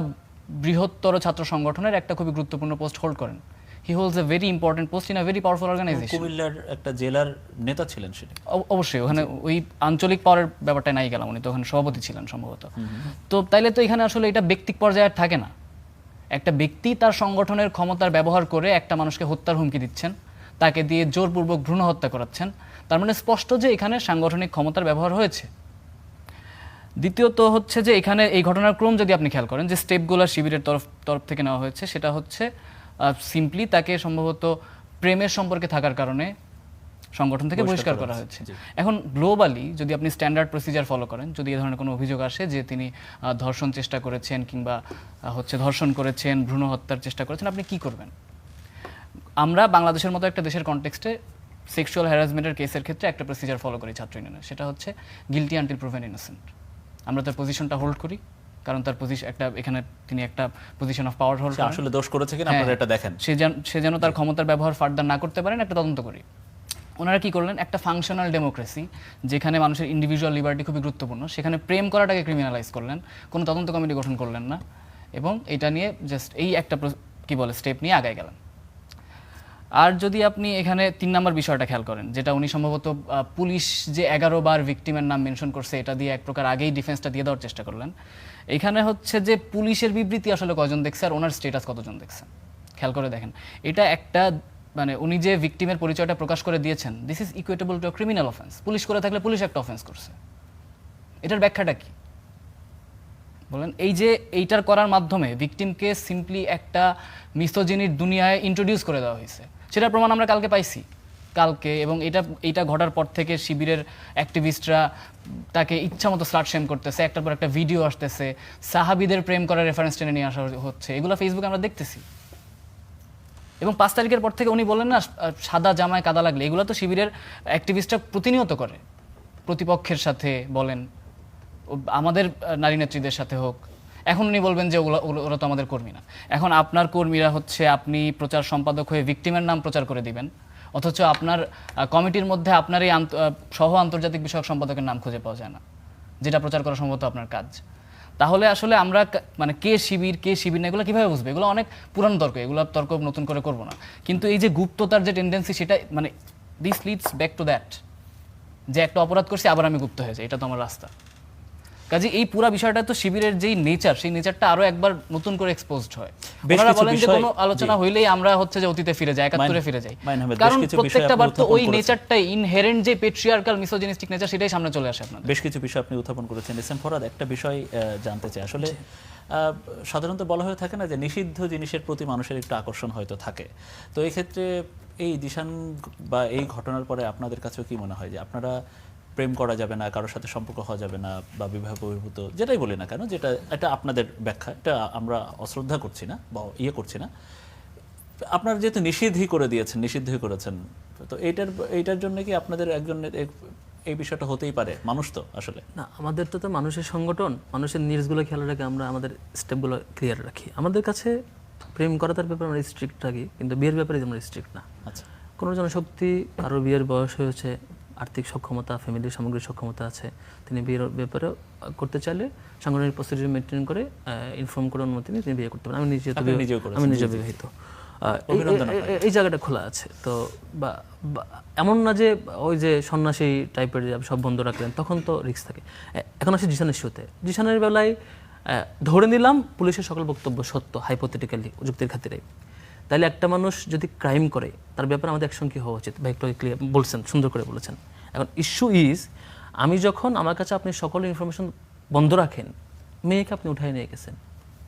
বৃহত্তর ছাত্র সংগঠনের একটা খুবই গুরুত্বপূর্ণ পোস্ট হোল্ড করেন। He holds a very important post in a very powerful organisation. কুমিল্লার একটা জেলার নেতা ছিলেন সেটা। অবশ্যই ওখানে ওই আঞ্চলিক পাওয়ারের ব্যাপারটা নাই গেলাম, উনি তো ওখানে সভাপতি ছিলেন সম্ভবত। তো তাইলে তো এখানে আসলে এটা ব্যক্তিক পর্যায়ে থাকে না। একটা ব্যক্তি তার সংগঠনের ক্ষমতার ব্যবহার করে একটা মানুষকে হত্যার হুমকি দিচ্ছেন, তাকে দিয়ে জোরপূর্বক ভ্রূণ হত্যা করাচ্ছেন, তার মানে স্পষ্ট যে এখানে সাংগঠনিক ক্ষমতার ব্যবহার হয়েছে। দ্বিতীয়ত হচ্ছে যে এখানে এই ঘটনার ক্রম যদি আপনি খেয়াল করেন যে স্টেপগুলো শিবিরের তরফ থেকে নেওয়া হয়েছে, সেটা হচ্ছে সিম্পলি তাকে সম্ভবত প্রেমের সম্পর্কে থাকার কারণে সংগঠন থেকে বহিষ্কার করা হয়েছে। এখন গ্লোবালি যদি আপনি স্ট্যান্ডার্ড প্রসিজার ফলো করেন, যদি এ ধরনের কোনো অভিযোগ আসে যে তিনি ধর্ষণ চেষ্টা করেছেন কিংবা ধর্ষণ করেছেন, ভ্রূণ হত্যার চেষ্টা করেছেন, আপনি কি করবেন? আমরা বাংলাদেশের মতো একটা দেশের কনটেক্সটে সেক্সুয়াল হ্যারাসমেন্টের কেসের ক্ষেত্রে একটা প্রসিজার ফলো করি ছাত্র ইউনিয়নে, সেটা হচ্ছে গিলটি আনটিল প্রুভেন ইনোসেন্ট। আমরা তার পজিশনটা হোল্ড করি, কারণ তার পজিশন একটা এখানে তিনি একটা পজিশন অফ পাওয়ার হোল্ড করেন। আসলে দোষ করেছে কিনা আপনারা এটা দেখেন। সে যেন তার ক্ষমতার ব্যবহার ফার্দার না করতে পারেন, একটা তদন্ত করি। ওনারা কি করলেন? একটা ফাংশনাল ডেমোক্রেসি যেখানে মানুষের ইন্ডিভিজুয়াল লিবার্টি খুবই গুরুত্বপূর্ণ, সেখানে প্রেম করাটাকে ক্রিমিনালাইজ করলেন, কোনো তদন্ত কমিটি গঠন করলেন না, এবং এটা নিয়ে জাস্ট এই একটা কি বলে স্টেপ নিয়ে আগায় গেলেন। আর যদি আপনি এখানে 3 নম্বর বিষয়টা খেয়াল করেন, যেটা উনি সম্ভবত পুলিশ যে 11 বার ভিকটিমের নাম মেনশন করছে, এটা দিয়ে এক প্রকার আগেই ডিফেন্সটা দিয়ে দেওয়ার চেষ্টা করলেন। এখানে হচ্ছে যে পুলিশের বিবৃতি আসলে কয়জন দেখছে আর ওনার স্টেটাস কতজন দেখছে খেয়াল করে দেখেন। এটা একটা মানে উনি যে ভিকটিমের পরিচয়টা প্রকাশ করে দিয়েছেন, this is equitable to criminal offence. Police করে থাকলে পুলিশ একটা অফেন্স করছে, এটার ব্যাখ্যাটা কি বলেন? এই যে এইটার করার মাধ্যমে ভিকটিমকে সিম্পলি একটা মিসোজিনির দুনিয়ায় ইন্ট্রোডিউস করে দেওয়া হয়েছে। সেটার প্রমাণ আমরা কালকে পাইছি, এবং এটা ঘটার পর থেকে শিবিরের অ্যাক্টিভিস্টরা তাকে ইচ্ছামতো স্লাট শেম করতেছে, একটার পর একটা ভিডিও আসতেছে, সাহাবীদের প্রেম করার রেফারেন্স টেনে নিয়ে আসা হচ্ছে, এগুলো ফেসবুকে আমরা দেখতেছি। এবং 5 তারিখের পর থেকে উনি বললেন না সাদা জামায় কাদা লাগলে, এগুলো তো শিবিরের অ্যাক্টিভিস্টরা প্রতিনিয়ত করে, প্রতিপক্ষের সাথে বলেন, আমাদের নারী নেত্রীদের সাথে হোক। এখন উনি বলবেন যে ওরা তো আমাদের কর্মী না। এখন আপনার কর্মীরা হচ্ছে আপনি প্রচার সম্পাদক হয়ে ভিকটিমের নাম প্রচার করে দিবেন, অথচ আপনার কমিটির মধ্যে আপনার এই সহ আন্তর্জাতিক বিষয়ক সম্পাদকের নাম খুঁজে পাওয়া যায় না, যেটা প্রচার করা সম্ভবত আপনার কাজ। তাহলে আসলে আমরা মানে কে শিবির না এগুলো কীভাবে বুঝবে? এগুলো অনেক পুরানো তর্ক, এগুলো তর্ক নতুন করে করবো না। কিন্তু এই যে গুপ্ততার যে টেন্ডেন্সি, সেটা মানে this leads back to that, যে একটা অপরাধ করছি আবার আমি গুপ্ত হয়ে যাই, এটা তো আমার রাস্তা। কাজে এই পুরো বিষয়টা তো শিবিরের যেই নেচার, সেই নেচারটা আরো একবার নতুন করে এক্সপোজড হয়। আপনারা বলেন যে কোনো আলোচনা হইলেই আমরা হচ্ছে যে অতীতে ফিরে যাই, 71-এ ফিরে যাই, কারণ প্রত্যেকটা বার তো ওই নেচারটাই ইনহেরেন্ট যে পেট্রিয়ার্কাল মিসোজিনিস্টিক নেচার, সেটাই সামনে চলে আসে। আপনাদের বেশ কিছু বিষয় আপনি উত্থাপন করেছেন। এস এম ফরহাদ, একটা বিষয় জানতে চাই। আসলে সাধারণত বলা হয়ে থাকে না যে নিষিদ্ধ জিনিসের প্রতি মানুষের একটু আকর্ষণ হয়তো থাকে। তো এই ক্ষেত্রে এই দিশান বা এই ঘটনার পরে আপনাদের কাছেও কি মনে হয় যে আপনারা প্রেম করা যাবে না, কারোর সাথে সম্পর্ক হওয়া যাবে না, বা বিবাহ বহির্ভূত যেটাই বলি না কেন, যেটা এটা আপনাদের ব্যাখ্যা, এটা আমরা অশ্রদ্ধা করছি না বা করছি না, আপনারা যেহেতু নিষিদ্ধই করেছেন, তো এইটার জন্য কি আপনাদের একজনের এই বিষয়টা হতেই পারে? মানুষ তো আসলে না, আমাদের তো মানুষের সংগঠন, মানুষের নিডসগুলো খেয়াল রাখে, আমরা আমাদের স্টেপগুলো ক্লিয়ার রাখি। আমাদের কাছে প্রেম করার ব্যাপারে আমরা স্ট্রিক্ট থাকি, কিন্তু বিয়ের ব্যাপারে আমরা স্ট্রিক্ট না। আচ্ছা, কোনো জনশক্তি, কারো বিয়ের বয়স হয়েছে, আর্থিক সক্ষমতা, ফ্যামিলির সামগ্রিক সক্ষমতা আছে, তিনি বিয়ের ব্যাপারে করতে চাইলে সাংগঠনিক প্রসিডিউর মেনটেন করে ইনফর্ম করে অনুমতি নিয়ে তিনি বিয়ে করতে পারেন। আমি নিজে বিবাহিত, এই জায়গাটা খোলা আছে। তো বা এমন না যে ওই যে সন্ন্যাসী টাইপের সব বন্ধ রাখলেন, তখন তো রিস্ক থাকে। এখন আসি জিসানের ইস্যুতে। জিসানের বেলায় ধরে নিলাম পুলিশের সকল বক্তব্য সত্য, হাইপোথেটিক্যালি, যুক্তির খাতিরে। তাহলে একটা মানুষ যদি ক্রাইম করে, তার ব্যাপারে আমাদের অ্যাকশন কী হওয়া উচিত? বা একটু ক্লিয়ার বলছেন, সুন্দর করে বলেছেন। এখন ইস্যু ইজ আমি যখন আমার কাছে আপনি সকল ইনফরমেশন বন্ধ রাখেন, মেয়েকে আপনি উঠাই নিয়ে গেছেন,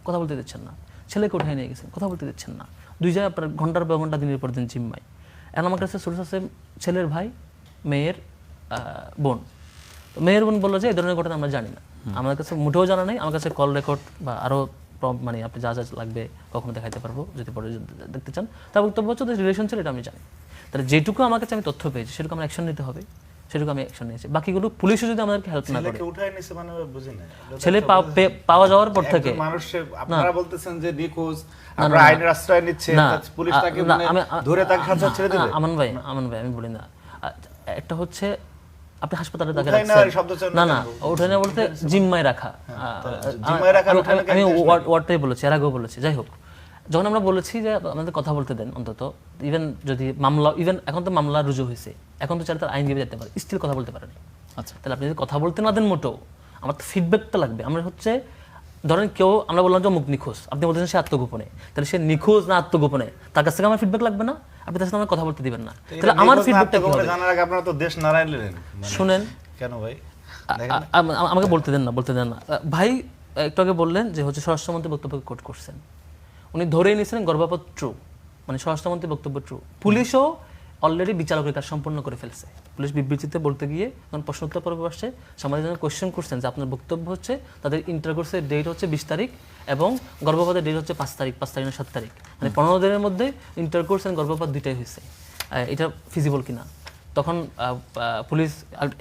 কথা বলতে দিচ্ছেন না, ছেলেকে উঠাই নিয়ে গেছেন, কথা বলতে দিচ্ছেন না, দুই জায়গায় আপনার ঘন্টার পর ঘন্টা দিনের পর দিন জিম্মায়। এখন আমার কাছে সোর্স আছে ছেলের ভাই, মেয়ের বোন। তো মেয়ের বোন বললো যে এই ধরনের ঘটনা আমরা জানি না, আমার কাছে মোটেও জানা নেই, আমার কাছে কল রেকর্ড বা আরও মানে আপনি যা যা লাগবে কখনো দেখাইতে পারবো যদি পরে দেখতে চান। তার বক্তব্য হচ্ছে রিলেশন ছিল, এটা আমি জানি। তাহলে যেটুকু আমার কাছে আমি তথ্য পেয়েছি সেটুকু আমার অ্যাকশন নিতে হবে, সেটুকু আমি অ্যাকশন নিয়েছি। বাকিগুলো পুলিশও যদি আমাদেরকে হেল্প না করে, ছেলেকে উঠায় নিছে মানে বুঝি না। ছেলে পাওয়া যাওয়ার পর থেকে মানুষের আপনারা বলতেছেন যে নিখোঁজ, আমরা আইনের আশ্রয় নিচ্ছে, পুলিশ তাকে মানে ধরে তাকে সাথে ছেড়ে দিবে। আমান ভাই আমি বলি না, একটা হচ্ছে আপনি হাসপাতালে তাকে উঠায় নেওয়ার শব্দ রাখছেন, না ওঠায় না বলতে জিম্মায় রাখা, আমি ওয়ার্ডটাই বলেছি, এর আগেও বলেছি। যাই হোক, যখন আমরা বলেছি যে আমাদের কথা বলতে দেন অন্তত, ইভেন যদি মামলা, ইভেন এখন তো মামলা রুজু হয়েছে, এখন তো চাইলে তার আইনজীবী যেতে পারে, স্টিল কথা বলতে পারেনি। আচ্ছা, তাহলে আপনি যদি কথা বলতে না দেন মোটেও, আমার তো ফিডব্যাকটা লাগবে। আমরা হচ্ছে ধরেন কেউ, আমরা বললাম যে মুখ নিখোঁজ, আপনি বলতেছেন সে আত্মগোপনে, তাহলে সে নিখোঁজ না আত্মগোপনে, তার কাছ থেকে আমার ফিডব্যাক লাগবে না, আপনি তার সাথে আমার কথা বলতে দিবেন না। তাহলে আমার ফিডব্যাকটা কি হবে? জানার আগে আপনারা তো দেশ নারায়ণলেন। শুনেন, কেন ভাই আমাকে বলতে দেন না ভাই। একটু আগে বললেন যে হচ্ছে স্বরাষ্ট্রমন্ত্রী বক্তব্য কোট করছেন, উনি ধরেই নিয়েছিলেন গর্ভপাত ট্রু, মানে স্বরাষ্ট্রমন্ত্রী বক্তব্য ট্রু। পুলিশও অলরেডি বিচারকের কাজ সম্পন্ন করে ফেলছে। পুলিশ বিবৃতিতে বলতে গিয়ে যখন প্রশ্নোত্তর পর্ব আসছে, সাংবাদিকরা কোয়েশ্চেন করছেন যে আপনার বক্তব্য হচ্ছে তাদের ইন্টারকোর্সের ডেট হচ্ছে 20 তারিখ এবং গর্ভপাতের ডেট হচ্ছে 5 তারিখ না 7 তারিখ, মানে 15 দিনের মধ্যে ইন্টারকোর্স এবং গর্ভপাত দুইটাই হয়েছে, এটা ফিজিবল কিনা। তখন পুলিশ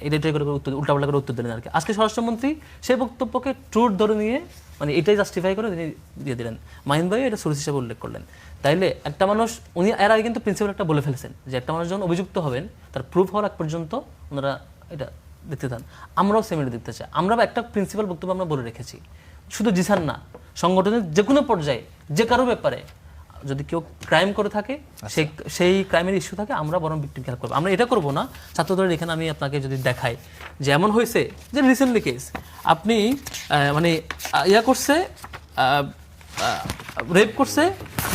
এটাই করে উল্টাপাল্টা করে উত্তর দিলেন আর কি। আজকে স্বরাষ্ট্রমন্ত্রী সেই বক্তব্যকে ট্রুথ ধরে নিয়ে মানে এটাই জাস্টিফাই করে তিনি দিয়ে দিলেন। মাহিন ভাই এটা সোর্স হিসেবে উল্লেখ করলেন। তাইলে একটা মানুষ, উনি এর আগে কিন্তু প্রিন্সিপাল একটা বলে ফেলেছেন যে একটা মানুষ যখন অভিযুক্ত হবেন তার প্রুফ হওয়ার আগ পর্যন্ত ওনারা এটা দেখতে চান। আমরাও সেম এটা দেখতে চাই। আমরা একটা প্রিন্সিপাল বক্তব্য আমরা বলে রেখেছি, শুধু জিসান না, সংগঠনের যে কোনো পর্যায়ে যে কারো ব্যাপারে যদি কেউ ক্রাইম করে থাকে, সেই ক্রাইমের ইস্যু থাকে, আমরা বরং ভিকটিমকে হেল্প করবো। আমরা এটা করবো না ছাত্রদের। এখানে আমি আপনাকে যদি দেখাই যে এমন হয়েছে যে রিসেন্টলি কেস, আপনি মানে ইয়া করছে, রেপ করছে,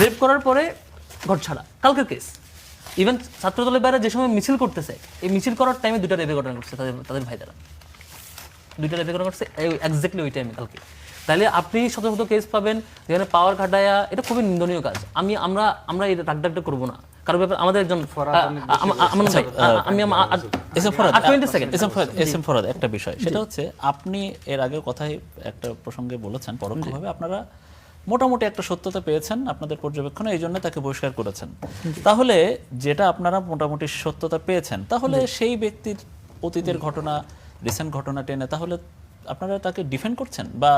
রেপ করার পরে ঘর ছাড়া, কালকের কেস। ইভেন ছাত্রদলের বাইরে যে সময় মিছিল করতেছে, এই মিছিল করার টাইমে 2টা রেপের ঘটনা ঘটছে তাদের ভাইদারা, 2টা রেপের ঘটনা ঘটছে এক্স্যাক্টলি ওই টাইমে কালকে। তাহলে আপনি শত শত কেস পাবেন যেখানে পাওয়ার খাটায়া, এটা খুবই নিন্দনীয় কাজ। আমরা এই রাগডাগটা করবো না কারো ব্যাপারে। আমাদের একজন একটা বিষয়, সেটা হচ্ছে আপনি এর আগের কথাই একটা প্রসঙ্গে বলেছেন, পরোক্ষভাবে আপনারা মোটামুটি একটা সত্যতা পেয়েছেন আপনাদের পর্যবেক্ষণে, এই জন্য তাকে বহিষ্কার করেছেন। তাহলে যেটা আপনারা মোটামুটি সত্যতা পেয়েছেন, তাহলে সেই ব্যক্তির অতীতের ঘটনা, রিসেন্ট ঘটনা টেনে তাহলে আপনারা তাকে ডিফেন্ড করছেন বা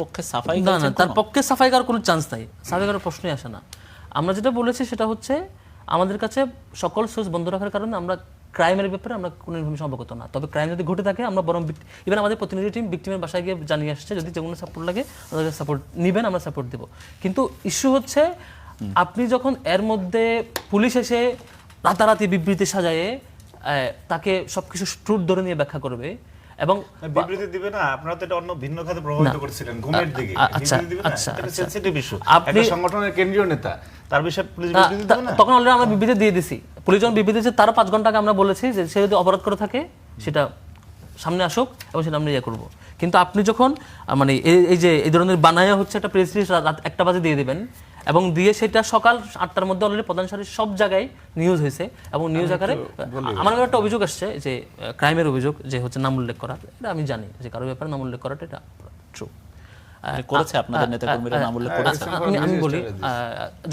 পক্ষে সাফাই? না, তার পক্ষে সাফাই করার কোনো চান্স নাই, সাফাই করার প্রশ্নই আসে না। আমরা যেটা বলেছি সেটা হচ্ছে আমাদের কাছে সকল সোর্স বন্ধ রাখার কারণে আমরা ক্রাইমের ব্যাপারে আমরা কোনো ইনফরমেশন অবগত না। তবে ক্রাইম যদি ঘটে থাকে আমরা বরং ইভেন আমাদের প্রতিনিধি টিম ভিকটিমের বাসায় গিয়ে জানিয়ে আসছে, যদি যে কোনো সাপোর্ট লাগে আমাদের সাপোর্ট নেবেন, আমরা সাপোর্ট দেবো। কিন্তু ইস্যু হচ্ছে আপনি যখন এর মধ্যে পুলিশ এসে রাতারাতি বিবৃতি সাজায়ে তাকে সবকিছু ট্রুথ ধরে নিয়ে ব্যাখ্যা করবে এবং বিবৃতি দিবে না, আপনারা তো এটা অন্য ভিন্ন খাতে প্রভাবিত করছিলেন ঘুমের দিকে। বিবৃতি দিবে না, এটা সেনসিটিভ ইস্যু। একটা সংগঠনের কেন্দ্রীয় নেতা, তার বিষয়ে পুলিশ বিবৃতি দিবে না। তখন অলরেডি আমরা বিবৃতি দিয়ে দিছি। পুলিশ যখন বিবৃতি দিয়েছে তার 5 ঘন্টা আগে আমরা বলেছি যে সে যদি অপরাধ করে থাকে সেটা সামনে আসুক এবং সেটা আমরা ইয়ে করবো। কিন্তু আপনি যখন মানে এই যে এই ধরনের বানায়া হচ্ছে একটা প্রেস রিলিজ রাত 1টা বাজে দিয়ে দিবেন এবং দিয়ে সেটা সকাল 8টার মধ্যে অলরেডি প্রধান সারির সব জায়গায় নিউজ হয়েছে এবং নিউজ আকারে আমার একটা অভিযোগ আসছে যে ক্রাইমের অভিযোগ যে হচ্ছে নাম উল্লেখ করা। এটা আমি জানি যে কারো ব্যাপারে নাম উল্লেখ করাটা এটা ট্রু করেছে, আপনাদের নেতাকর্মীরা নাম উল্লেখ করেছে। আমি বলি,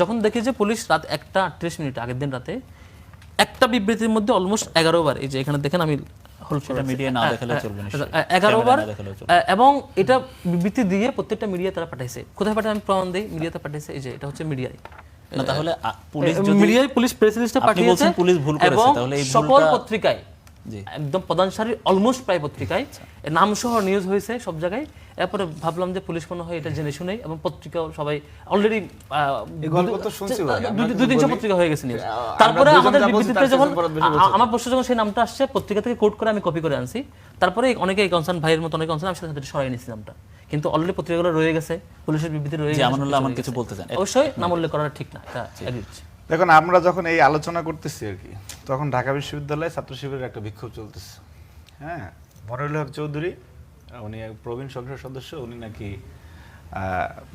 যখন দেখি যে পুলিশ রাত 1:38 আগের দিন রাতে একটা বিবৃতির মধ্যে অলমোস্ট 11 বার, এই যে এখানে দেখেন আমি মিডিয়া না দেখালে চলবে না, 11 বার, এবং এটা বিবৃতি দিয়ে প্রত্যেকটা মিডিয়া তারা পাঠাইছে। কোথায় পাঠায় আমি প্রমাণ দেই, মিডিয়াতে পাঠাইছে। এই যে এটা হচ্ছে মিডিয়ায়, না তাহলে পুলিশ যদি মিডিয়ায় পুলিশ প্রেস রিলিজটা পাঠিয়েছে, পুলিশ ভুল করেছে, তাহলে এই সকল পত্রিকায় একদম প্রধান সারির অলমোস্ট প্রায় পত্রিকায় নাম সহ নিউজ হয়েছে সব জায়গায়। এরপরে ভাবলাম যে পুলিশ মনে হয় এটা জেনে শুনেই, এবং পত্রিকাও সবাই অলরেডি 2-300 পত্রিকা হয়ে গেছে নিউজ। তারপরে আমাদের বিবৃতিতে যখন আমার প্রশ্ন যখন সেই নামটা আসছে পত্রিকা থেকে কোট করে আমি কপি করে আনছি, তারপরে অনেকে কনসার্ন ভাইয়ের মতো অনেক কনসার্ন আমি সাথে সরাই নিয়েছি নামটা, কিন্তু অলরেডি পত্রিকাগুলো রয়ে গেছে, পুলিশের বিবৃতি রয়ে গেছে। আমানুল্লাহ আমান কিছু বলতে চান? অবশ্যই নাম উল্লেখ করাটা ঠিক না, এটা এগ্রি করছি। দেখুন, আমরা যখন এই আলোচনা করতেছি আর কি, তখন ঢাকা বিশ্ববিদ্যালয়ে ছাত্র শিবিরের একটা বিক্ষোভ চলতেছে। হ্যাঁ, মনিরুল হক চৌধুরী উনি এক প্রবীণ সংসদ সদস্য, উনি নাকি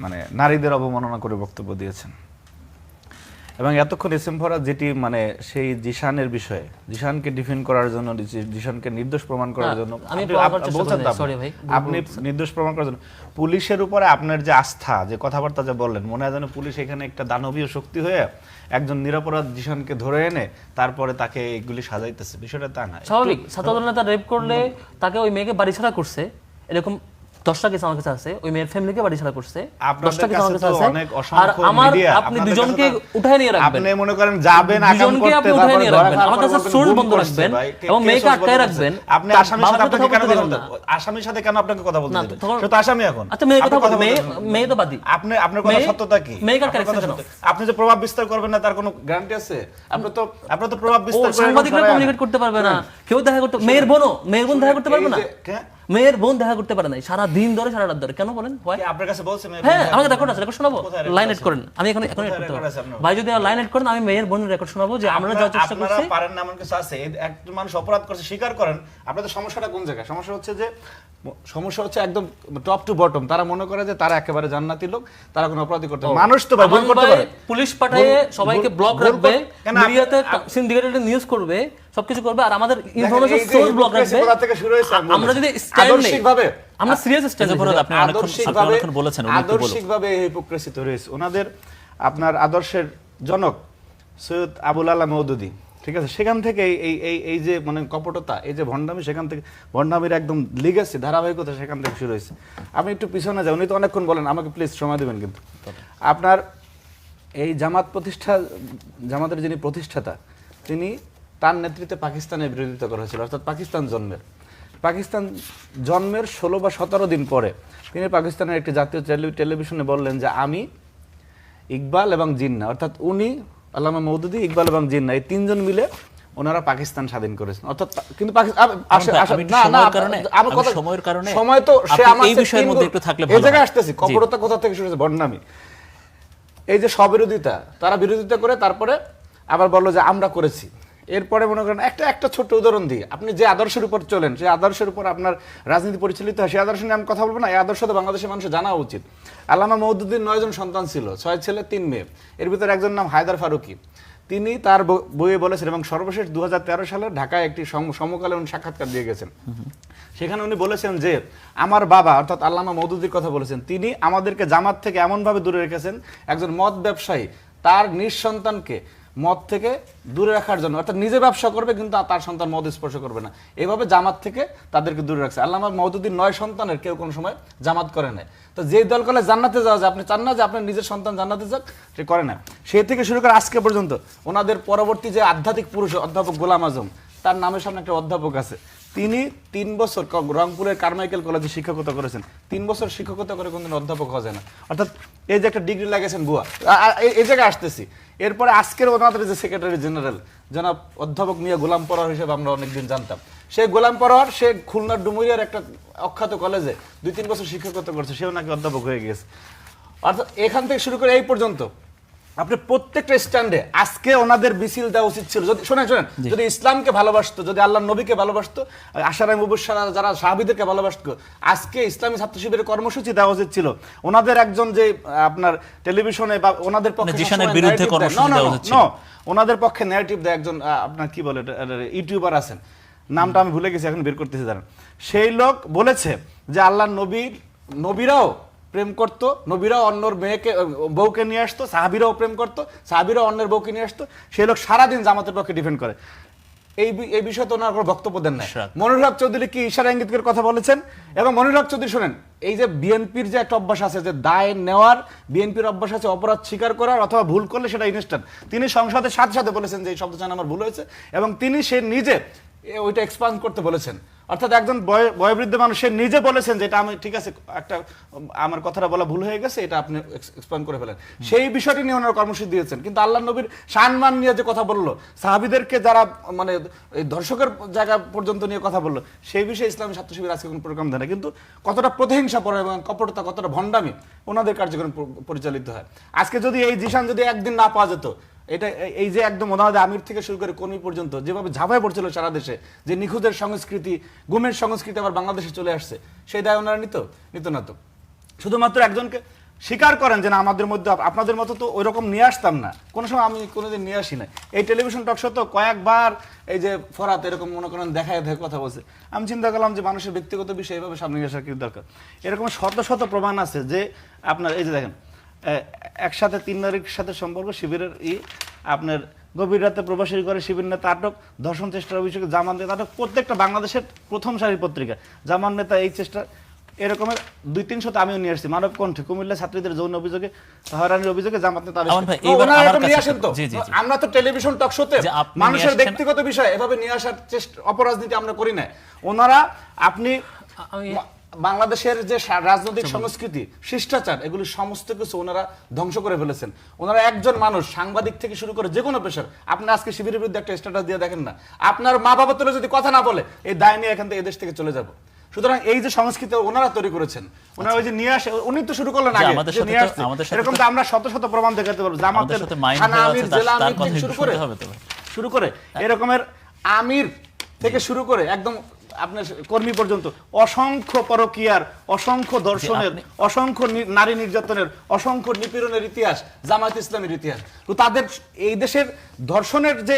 মানে নারীদের অবমাননা করে বক্তব্য দিয়েছেন। এবং এতক্ষণ এস এম ফরহাদ যেটি মানে সেই জিশানের বিষয়ে, জিশানকে ডিফেন্ড করার জন্য, জিশানকে নির্দোষ প্রমাণ করার জন্য বলছেন, আপনি নির্দোষ প্রমাণ করার জন্য পুলিশের উপরে আপনার যে আস্থা, যে কথাবার্তা যা বললেন, মনে হয় যেন পুলিশ এখানে একটা দানবীয় শক্তি হয়ে একজন নিরপরাধ জিশানকে ধরে এনে তারপরে তাকে এগুলি সাজাইতেছে, বিষয়টা তা না। স্বাভাবিক, ছাত্রদল নেতা রেপ করলে তাকে ওই মেয়েকে বাড়ি ছাড়া করছে, এরকম 10টা কেস আমার কাছে আছে, ওই মেয়ের ফ্যামিলিকে বাড়ি ছাড়া করছে, 10টা কেস আমার কাছে আছে। আর আমার আপনি দুজনকে উঠায় নিয়ে রাখবেন, আপনি মনে করেন যাবেন আকাম করতে, আপনি উঠায় নিয়ে রাখবেন, আমার কাছে সোর্স বন্ধ রাখবেন এবং মেয়েকে আটকায় রাখবেন। আপনি আসামির সাথে আপনাকে কেন কথা বলতে, আসামির সাথে কেন আপনাকে কথা বলতে দিবেন? সে তো আসামি এখন। আচ্ছা মেয়ের কথা বলতে, মেয়ে তো বাদী, আপনি আপনার কথা সত্যতা কি? মেয়ের কারেকশন কেন? আপনি যে প্রভাব বিস্তার করবেন না তার কোনো গ্যারান্টি আছে? আপনি তো প্রভাব বিস্তার করে সাংবাদিকরা কমিউনিকেট করতে পারবে না, কেউ দেখা করতে, মেয়ের বোন দেখা করতে পারবে না, মেয়ের বোন দেখা করতে পারে নাই সারা দিন ধরে, সারা রাত ধরে। কেন বলেন? আপনার কাছে বলছে? হ্যাঁ, আমাকে রেকর্ড আছে, রেকর্ড শোনাবো, লাইন এড করেন, আমি এখন এড করতে ভাই, যদি লাইন এড করেন আমি মেয়ের বোনের রেকর্ড শোনাবো যে আমরা যা চেষ্টা করছি। আপনারা পারেন না, আমার কাছে আছে, একজন মানুষ অপরাধ করছে স্বীকার করেন। আপনাদের সমস্যাটা কোন জায়গায়? সমস্যা হচ্ছে একদম টপ টু বটম, তারা মনে করে যে তারা একেবারে জান্নাতি লোক, তারা কোনো অপরাধী করতে পারে। মানুষ তো ভাই ভুল করতে পারে, পুলিশ পাঠিয়ে সবাইকে ব্লক রাখবে, মিডিয়াতে সিন্ডিকেটেড নিউজ করবে, সবকিছু করবে, আর আমাদের ইনফরমেশন সোর্স ব্লক রাখবে। আমরা যদি স্ট্যান্ড নেই, আমরা সিরিয়াস স্ট্যান্ড নেব। আপনি অনেকক্ষণ বলেছেন, আদর্শিকভাবে এই হিপোক্রেসি তৈরি হয়েছে। ওনাদের আপনার আদর্শের জনক সৈয়দ আবুল আলা মওদুদী, ঠিক আছে, সেখান থেকে এই যে মানে কপটতা, এই যে ভণ্ডামি, সেখান থেকে ভণ্ডামির একদম লিগেসি, ধারাবাহিকতা সেখান থেকে শুরু হয়েছে। আমি একটু পিছনে যাই, উনি তো অনেকক্ষণ বলেন, আমাকে প্লিজ সময় দেবেন। কিন্তু আপনার এই জামাতের যিনি প্রতিষ্ঠাতা, তিনি, তার নেতৃত্বে পাকিস্তানের বিরোধিতা করা হয়েছিল, অর্থাৎ পাকিস্তান জন্মের 16 বা 17 দিন পরে তিনি পাকিস্তানের একটি জাতীয় টেলিভিশনে বললেন যে আমি, ইকবাল এবং জিন্না, অর্থাৎ উনি, আল্লামা মওদুদী, ইকবাল এবং জিন্না, এই তিনজন মিলে ওনারা পাকিস্তান স্বাধীন করেছেন। অর্থাৎ কিন্তু সময় তো সে আমার এই জায়গায় আসতেছি, কপটতা কোথা থেকে শুরু হয়েছে, বদনামি, এই যে স্ববিরোধিতা, তারা বিরোধিতা করে তারপরে আবার বললো যে আমরা করেছি। এরপরে মনে করেন একটা ছোট্ট উদাহরণ দিই, আপনি যে আদর্শের উপর চলেন, সেই আদর্শের উপর আপনার রাজনীতি পরিচালিত হয়, সেই আদর্শ নিয়ে আমি কথা বলবো না। এই আদর্শ তো বাংলাদেশের মানুষের জানা উচিত। আল্লামা মওদুদীর 9 জন সন্তান ছিল, 6 ছেলে 3 মেয়ে, এর ভিতরে একজন নাম হায়দার ফারুকী। তিনি তার বইয়ে বলেছেন, এবং সর্বশেষ 2013 সালে ঢাকায় একটি সমকালে উনি সাক্ষাৎকার দিয়ে গেছেন। সেখানে উনি বলেছেন যে আমার বাবা, অর্থাৎ আল্লামা মওদুদীর কথা বলেছেন, তিনি আমাদেরকে জামাত থেকে এমনভাবে দূরে রেখেছেন, একজন মদ ব্যবসায়ী তার নিঃসন্তানকে মদ থেকে দূরে রাখার জন্য, অর্থাৎ নিজে ব্যবসা করবে কিন্তু তার সন্তান মদ স্পর্শ করবে না, এভাবে জামাত থেকে তাদেরকে দূরে রাখছে। আল্লামা মওদুদীর 9 সন্তানের কেউ কোনো সময় জামাত করে নাই। তো যে দল করে জান্নাতে যাওয়া যায়, আপনি চান না যে আপনার নিজের সন্তান জান্নাতে যাক, সে করে না। সে থেকে শুরু করে আজকে পর্যন্ত ওনাদের পরবর্তী যে আধ্যাত্মিক পুরুষ অধ্যাপক গোলাম আজম, তার নামের সামনে একটা অধ্যাপক আছে, তিনি 3 বছর রংপুরের কারমাইকেল কলেজে শিক্ষকতা করেছেন। 3 বছর শিক্ষকতা করে কোনদিন অধ্যাপক হওয়া যায় না। অর্থাৎ এই যে একটা ডিগ্রি লাগাইছেন বুয়া, এই জায়গায় আসতেছি। এরপরে আজকের ওনাদের যে সেক্রেটারি জেনারেল জনাব অধ্যাপক মিয়া গোলাম পরোয়ার হিসেবে আমরা অনেকদিন জানতাম, সেই গোলাম পরোয়ার, সে খুলনার ডুমুরিয়ার একটা অখ্যাত কলেজে 2-3 বছর শিক্ষকতা করছে, সেও নাকি অধ্যাপক হয়ে গেছে। অর্থাৎ এখান থেকে শুরু করে এই পর্যন্ত আপনি প্রত্যেকটা স্ট্যান্ডে আজকে ওনাদের মিছিল দেওয়া উচিত ছিল। যদি শোনেন, যদি ইসলামকে ভালোবাসতো, যদি আল্লাহর নবীকে ভালোবাসতো, আশারা মুবশশারা যারা সাহাবীদেরকে ভালোবাসতো, আজকে ইসলামী ছাত্র শিবিরের কর্মসূচি দেওয়া উচিত ছিল। ওনাদের একজন যে আপনার টেলিভিশনে বা ওনাদের পক্ষে জিশানের বিরুদ্ধে কর্মসূচি দেওয়া উচিত ছিল, ওনাদের পক্ষে ন্যারেটিভ দেয় একজন আপনার কি বলে ইউটিউবার আছেন, নামটা আমি ভুলে গেছি, এখন বের করতেছি জানেন। সেই লোক বলেছে যে আল্লাহর নবীরাও প্রেম করতো, নবীরাও অন্যর বউকে নিয়ে আসতো, সাহাবীরাও প্রেম করতো, সাহাবীরাও অন্যের বউকে নিয়ে আসতো। সেই লোক সারাদিন জামাতের পক্ষে ডিফেন্ড করে। এই বিষয়ে তো ওনার কোনো বক্তব্য দেন নাই। মনিরুল হক চৌধুরী কি ইশারা ইঙ্গিত করে কথা বলেছেন? এবং মনিরুল হক চৌধুরী শোনেন, এই যে বিএনপির যে একটা অভ্যাস আছে, যে দায় নেওয়ার, বিএনপির অভ্যাস আছে অপরাধ স্বীকার করার, অথবা ভুল করলে সেটা ইনস্ট্যান্ট। তিনি সংসদের সাথে সাথে বলেছেন যে এই শব্দটা আমার ভুল হয়েছে, এবং তিনি সে নিজে ওইটা এক্সপান্ড করতে বলেছেন। অর্থাৎ একজন বয়োবৃদ্ধ মানুষ সে নিজে বলেছেন যে এটা আমি ঠিক আছে, একটা আমার কথাটা বলা ভুল হয়ে গেছে, এটা আপনি এক্সপ্লেন করে ফেলেন। সেই বিষয়টি নিয়ে ওনারা কর্মসূচি দিয়েছেন। কিন্তু আল্লাহর নবীর সম্মান নিয়ে যে কথা বললো, সাহাবীদেরকে যারা মানে এই দর্শকের জায়গা পর্যন্ত নিয়ে কথা বললো, সেই বিষয়ে ইসলামী ছাত্র শিবির আজকে কোনো প্রোগ্রাম দেয় না। কিন্তু কতটা প্রতিহিংসা পড়ে এবং কপটতা, কতটা ভণ্ডামি ওনাদের কার্যক্রম পরিচালিত হয়। আজকে যদি এই জিশান যদি একদিন না পাওয়া যেত, এই যে একদম ওনাদের আমির থেকে শুরু করে কর্মী পর্যন্ত যেভাবে ঝাঁপায় পড়ছিল সারা দেশে, যে নিখোঁজের সংস্কৃতি, গুমের সংস্কৃতি আবার বাংলাদেশে চলে আসছে, সেই দায় ওনারা নিত না তো। শুধুমাত্র একজনকে স্বীকার করেন যে না আমাদের মধ্যে আপনাদের মতো তো ওইরকম নিয়ে আসতাম না, কোনো সময় আমি কোনোদিন নিয়ে আসি না। এই টেলিভিশন টক শো তো কয়েকবার এই যে ফরাত এরকম মনে করেন দেখায় কথা বলছে। আমি চিন্তা করলাম যে মানুষের ব্যক্তিগত বিষয় এভাবে সামনে নিয়ে আসার কি দরকার। এরকম শত শত প্রমাণ আছে যে আপনার এই যে দেখেন একসাথে 3 নারীর সাথে সম্পর্ক, শিবিরের আপনার গভীর রাতে প্রবাসী করে শিবির নেতা আটক, ধর্ষণ চেষ্টার অভিযোগে জামান নেতা আটক। প্রত্যেকটা বাংলাদেশের প্রথম সারির পত্রিকা জামান নেতা এই চেষ্টা এরকমের 200-300 আমিও নিয়ে আসছি। মানব কণ্ঠে কুমিল্লা ছাত্রীদের যৌন অভিযোগে, হয়রানির অভিযোগে জামাত নেতা আমরা তো টেলিভিশন টক শোতে মানুষের ব্যক্তিগত বিষয় এভাবে নিয়ে আসার চেষ্টা, অপরাজনীতি আমরা করি না। ওনারা বাংলাদেশের যে রাজনৈতিক সংস্কৃতি, শিষ্টাচার, এগুলি সমস্ত কিছু ওনারা ধ্বংস করে ফেলেছেন। ওনারা একজন মানুষ, সাংবাদিক থেকে শুরু করে যে কোনো পেশার, আপনি আজকে শিবিরের বিরুদ্ধে একটা স্ট্যাটাস দিয়ে দেখেন না, আপনার মা বাবা তোলে যদি কথা না বলে এই দায় নিয়ে এখান থেকে এদেশ থেকে চলে যাব। সুতরাং এই যে সংস্কৃতি ওনারা তৈরি করেছেন, ওনারা ওই যে নিয়ে আসে, উনি তো শুরু করলেন আগে, এরকম তো আমরা শত শত প্রমাণ দেখাতে পারবো। জামাতের থানা আমির, জেলা আমির থেকে শুরু করে এরকমের আমির থেকে শুরু করে একদম আপনার কর্মী পর্যন্ত অসংখ্য পরকীয়ার, অসংখ্য দর্শনের, অসংখ্য নারী নির্যাতনের, অসংখ্য নিপীড়নের ইতিহাস জামায়াত ইসলামের ইতিহাস। তো তাদের এই দেশের ধর্ষণের যে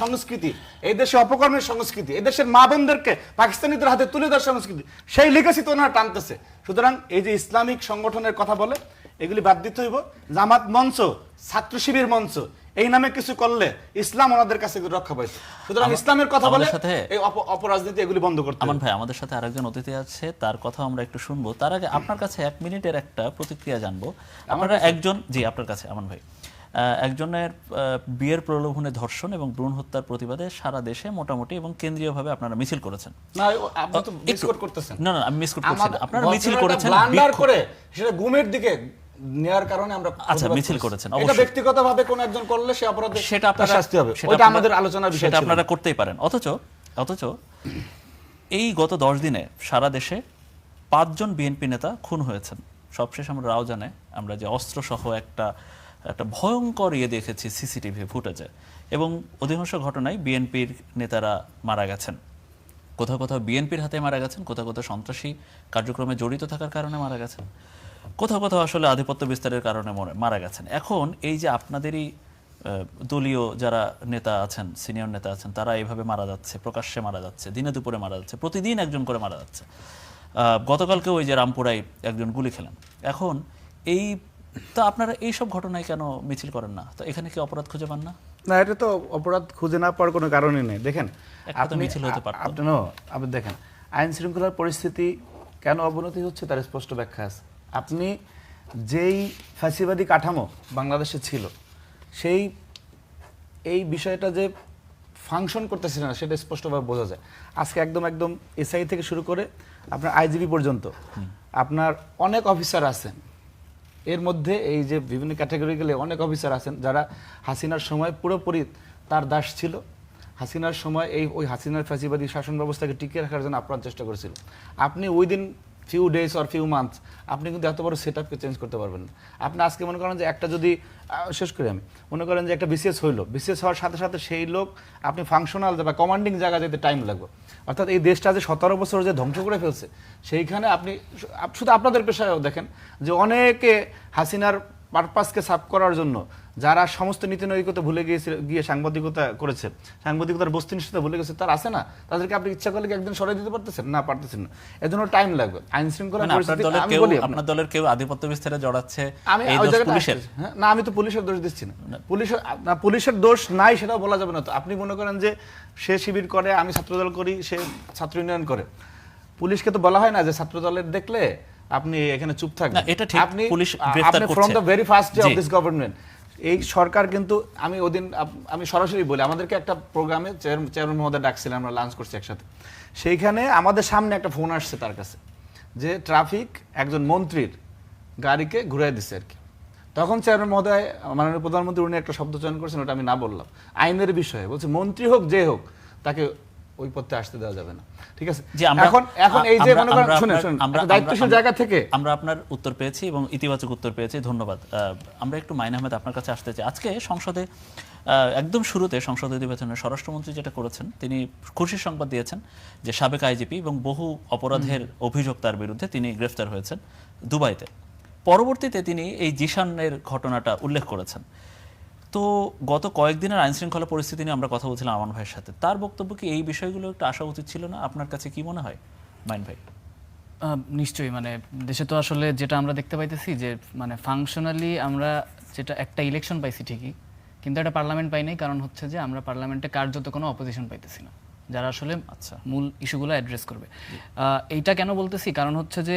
সংস্কৃতি, এই দেশে অপকর্মের সংস্কৃতি, এই দেশের মা বোনদেরকে পাকিস্তানিদের হাতে তুলে দেওয়ার সংস্কৃতি, সেই লিগাসি তো ওনারা টানতেছে। সুতরাং এই যে ইসলামিক সংগঠনের কথা বলে এগুলি বাদ দিতে হইব। জামাত মঞ্চ, ছাত্র শিবির মঞ্চ এই নামে কিছু করলে ইসলাম ওনাদের কাছে রক্ষা পাইছে। সুতরাং ইসলামের কথা বলে এই অপরাজনীতি এগুলি বন্ধ করতে হবে। আমান ভাই আমাদের সাথে আরেকজন অতিথি আছে, তার কথা আমরা একটু শুনবো। তার আগে আপনার কাছে 1 মিনিটের একটা প্রতিক্রিয়া জানবো। আপনারা একজন, জি আপনার কাছে আমান ভাই, একজনের বিয়ের প্রলোভনে ধর্ষণ এবং ভ্রূণ হত্যার প্রতিবাদে সারা দেশে মোটামুটি এবং কেন্দ্রীয়ভাবে আপনারা মিছিল করেছেন। না আপনি তো মিসকোট করতেছেন। না আমি মিসকোট করছি না, আপনারা মিছিল করেছেন, ব্লান্ডার করে সেটা গুমের দিকে নেয়ার কারণে আমরা আচ্ছা মিছিল করেছেন। এটা ব্যক্তিগতভাবে কোন একজন করলে সে অপরাধে সেটা আপনার শাস্তি হবে, ওটা আমাদের আলোচনার বিষয়, সেটা আপনারা করতেই পারেন। অথচ এই গত 10 দিনে সারা দেশে 5 জন বিএনপি নেতা খুন হয়েছেন। সবশেষ আমরা রাউজানে আমরা যে অস্ত্র সহ একটা ভয়ঙ্কর দেখেছি সিসিটিভি ফুটেজে, এবং অধিকাংশ ঘটনায় বিএনপির নেতারা মারা গেছেন। কোথাও কোথাও বিএনপির হাতে মারা গেছেন, কোথাও কোথাও সন্ত্রাসী কার্যক্রমে জড়িত থাকার কারণে মারা গেছেন, কোথাও কোথাও আসলে আধিপত্য বিস্তারের কারণে মারা গেছেন। এখন এই যে আপনাদেরই দলীয় যারা নেতা আছেন, সিনিয়র নেতা আছেন, তারা এইভাবে মারা যাচ্ছে, প্রকাশ্যে মারা যাচ্ছে, দিনে দুপুরে মারা যাচ্ছে, প্রতিদিন একজন করে মারা যাচ্ছে। গতকালকে ওই যে রামপুরায় একজন গুলি খেলেন। এখন তো আপনারা এইসব ঘটনায় কেন মিছিল করেন না? তো এখানে কি অপরাধ খুঁজে পান না? না, এটা তো অপরাধ খুঁজে না পাওয়ার কোনো কারণই নেই। দেখেন আপনি দেখেন আইন শৃঙ্খলার পরিস্থিতি কেন অবনতি হচ্ছে তার স্পষ্ট ব্যাখ্যা আছে। আপনি যেই ফ্যাসিবাদী কাঠামো বাংলাদেশে ছিল, সেই এই বিষয়টা যে ফাংশন করতেছিল না সেটা স্পষ্টভাবে বোঝা যায়। আজকে একদম এসআই থেকে শুরু করে আপনার আইজিবি পর্যন্ত আপনার অনেক অফিসার আছেন, এর মধ্যে এই যে বিভিন্ন ক্যাটাগরি গেলে অনেক অফিসার আছেন যারা হাসিনার সময় পুরোপুরি তার দাস ছিল। হাসিনার সময় ওই হাসিনার ফ্যাসিবাদী শাসন ব্যবস্থাকে টিকিয়ে রাখার জন্য আপ্রাণ চেষ্টা করেছিল। আপনি within few days or few months আপনি কিন্তু এত বড় সেট আপকে চেঞ্জ করতে পারবেন না। আপনি আজকে মনে করেন যে একটা যদি শেষ করি আমি মনে করেন যে একটা বিসিএস হইলো, বিসিএস হওয়ার সাথে সাথে সেই লোক আপনি ফাংশনাল বা কমান্ডিং জায়গা যেতে টাইম লাগবে। অর্থাৎ এই দেশটা যে 17 বছর যে ধ্বংস করে ফেলছে, সেইখানে আপনি শুধু আপনাদের পেশায়ও দেখেন যে অনেকে হাসিনার পারপাসকে সাফ করার জন্য যারা সমস্ত নীতি নৈতিকতা ভুলে গিয়ে সাংবাদিকতা করেছে, সাংবাদিকতার বস্তুনিষ্ঠতা ভুলে গেছে, তার আছে না, তাদেরকে আপনি ইচ্ছা করলে একদিন সরাই দিতে পারতেছেন না? পারতেছেন না। এর জন্য টাইম লাগবে। আইন শৃঙ্খলা আপনার দলের কেউ আধিপত্য বিস্তারে জড়াচ্ছে, না আমি তো পুলিশের দোষ দিচ্ছি না। পুলিশের দোষ নাই সেটাও বলা যাবে না। তো আপনি মনে করেন যে সে শিবির করে, আমি ছাত্রদল করি, সে ছাত্র ইউনিয়ন করে, পুলিশকে তো বলা হয় না যে ছাত্রদলের দেখলে আপনি এখানে চুপ থাকবেন। আপনি from the very first day of this government এই সরকার কিন্তু আমি সরাসরি বলি, আমাদেরকে একটা প্রোগ্রামে চেয়ারম্যান মহোদয় ডাকছিলেন, আমরা লাঞ্চ করছি একসাথে। সেইখানে আমাদের সামনে একটা ফোন আসছে তার কাছে যে ট্রাফিক একজন মন্ত্রীর গাড়িকে ঘুরাই দিচ্ছে আর কি। তখন চেয়ারম্যান মহোদয় মাননীয় প্রধানমন্ত্রী উনি একটা শব্দ চয়ন করেছেন, ওটা আমি না বললাম, আইনের বিষয়ে বলছে মন্ত্রী হোক যে হোক তাকে ওই পথে আসতে দেওয়া যাবে না। ঠিক আছে, এখন এই যে মনে করেন শুনেন দায়িত্বশীল জায়গা থেকে আমরা আপনার উত্তর পেয়েছি এবং ইতিবাচক উত্তর পেয়েছি, ধন্যবাদ। আমরা একটু মাইন আহমেদ আপনার কাছে আসতে চাই। আজকে সংসদে একদম শুরুতে সংসদ অধিবেশনে স্বরাষ্ট্রমন্ত্রী যেটা করেছেন, তিনি খুশির সংবাদ দিয়েছেন যে সাবেক আইজিপি এবং বহু অপরাধের অভিযোগ তার বিরুদ্ধে তিনি গ্রেফতার হয়েছেন দুবাইতে। পরবর্তীতে তিনি এই জিশানের ঘটনাটা উল্লেখ করেছেন। তো গত কয়েকদিনের আইনশৃঙ্খলা পরিস্থিতি নিয়ে আমরা কথা বলছিলাম আমান ভাইয়ের সাথে, তার বক্তব্য কি এই বিষয়গুলো একটু আসা উচিত ছিল না? আপনার কাছে কি মনে হয় মাইন ভাই? নিশ্চয়ই, মানে দেশে তো আসলে যেটা আমরা দেখতে পাইতেছি যে মানে ফাংশনালি আমরা যেটা একটা ইলেকশন পাইছি ঠিকই, কিন্তু একটা পার্লামেন্ট পাই নাই। কারণ হচ্ছে যে আমরা পার্লামেন্টে কার্যত কোনো অপোজিশন পাইতেছি না যারা আসলে মূল ইস্যুগুলো অ্যাড্রেস করবে। এইটা কেন বলতেছি, কারণ হচ্ছে যে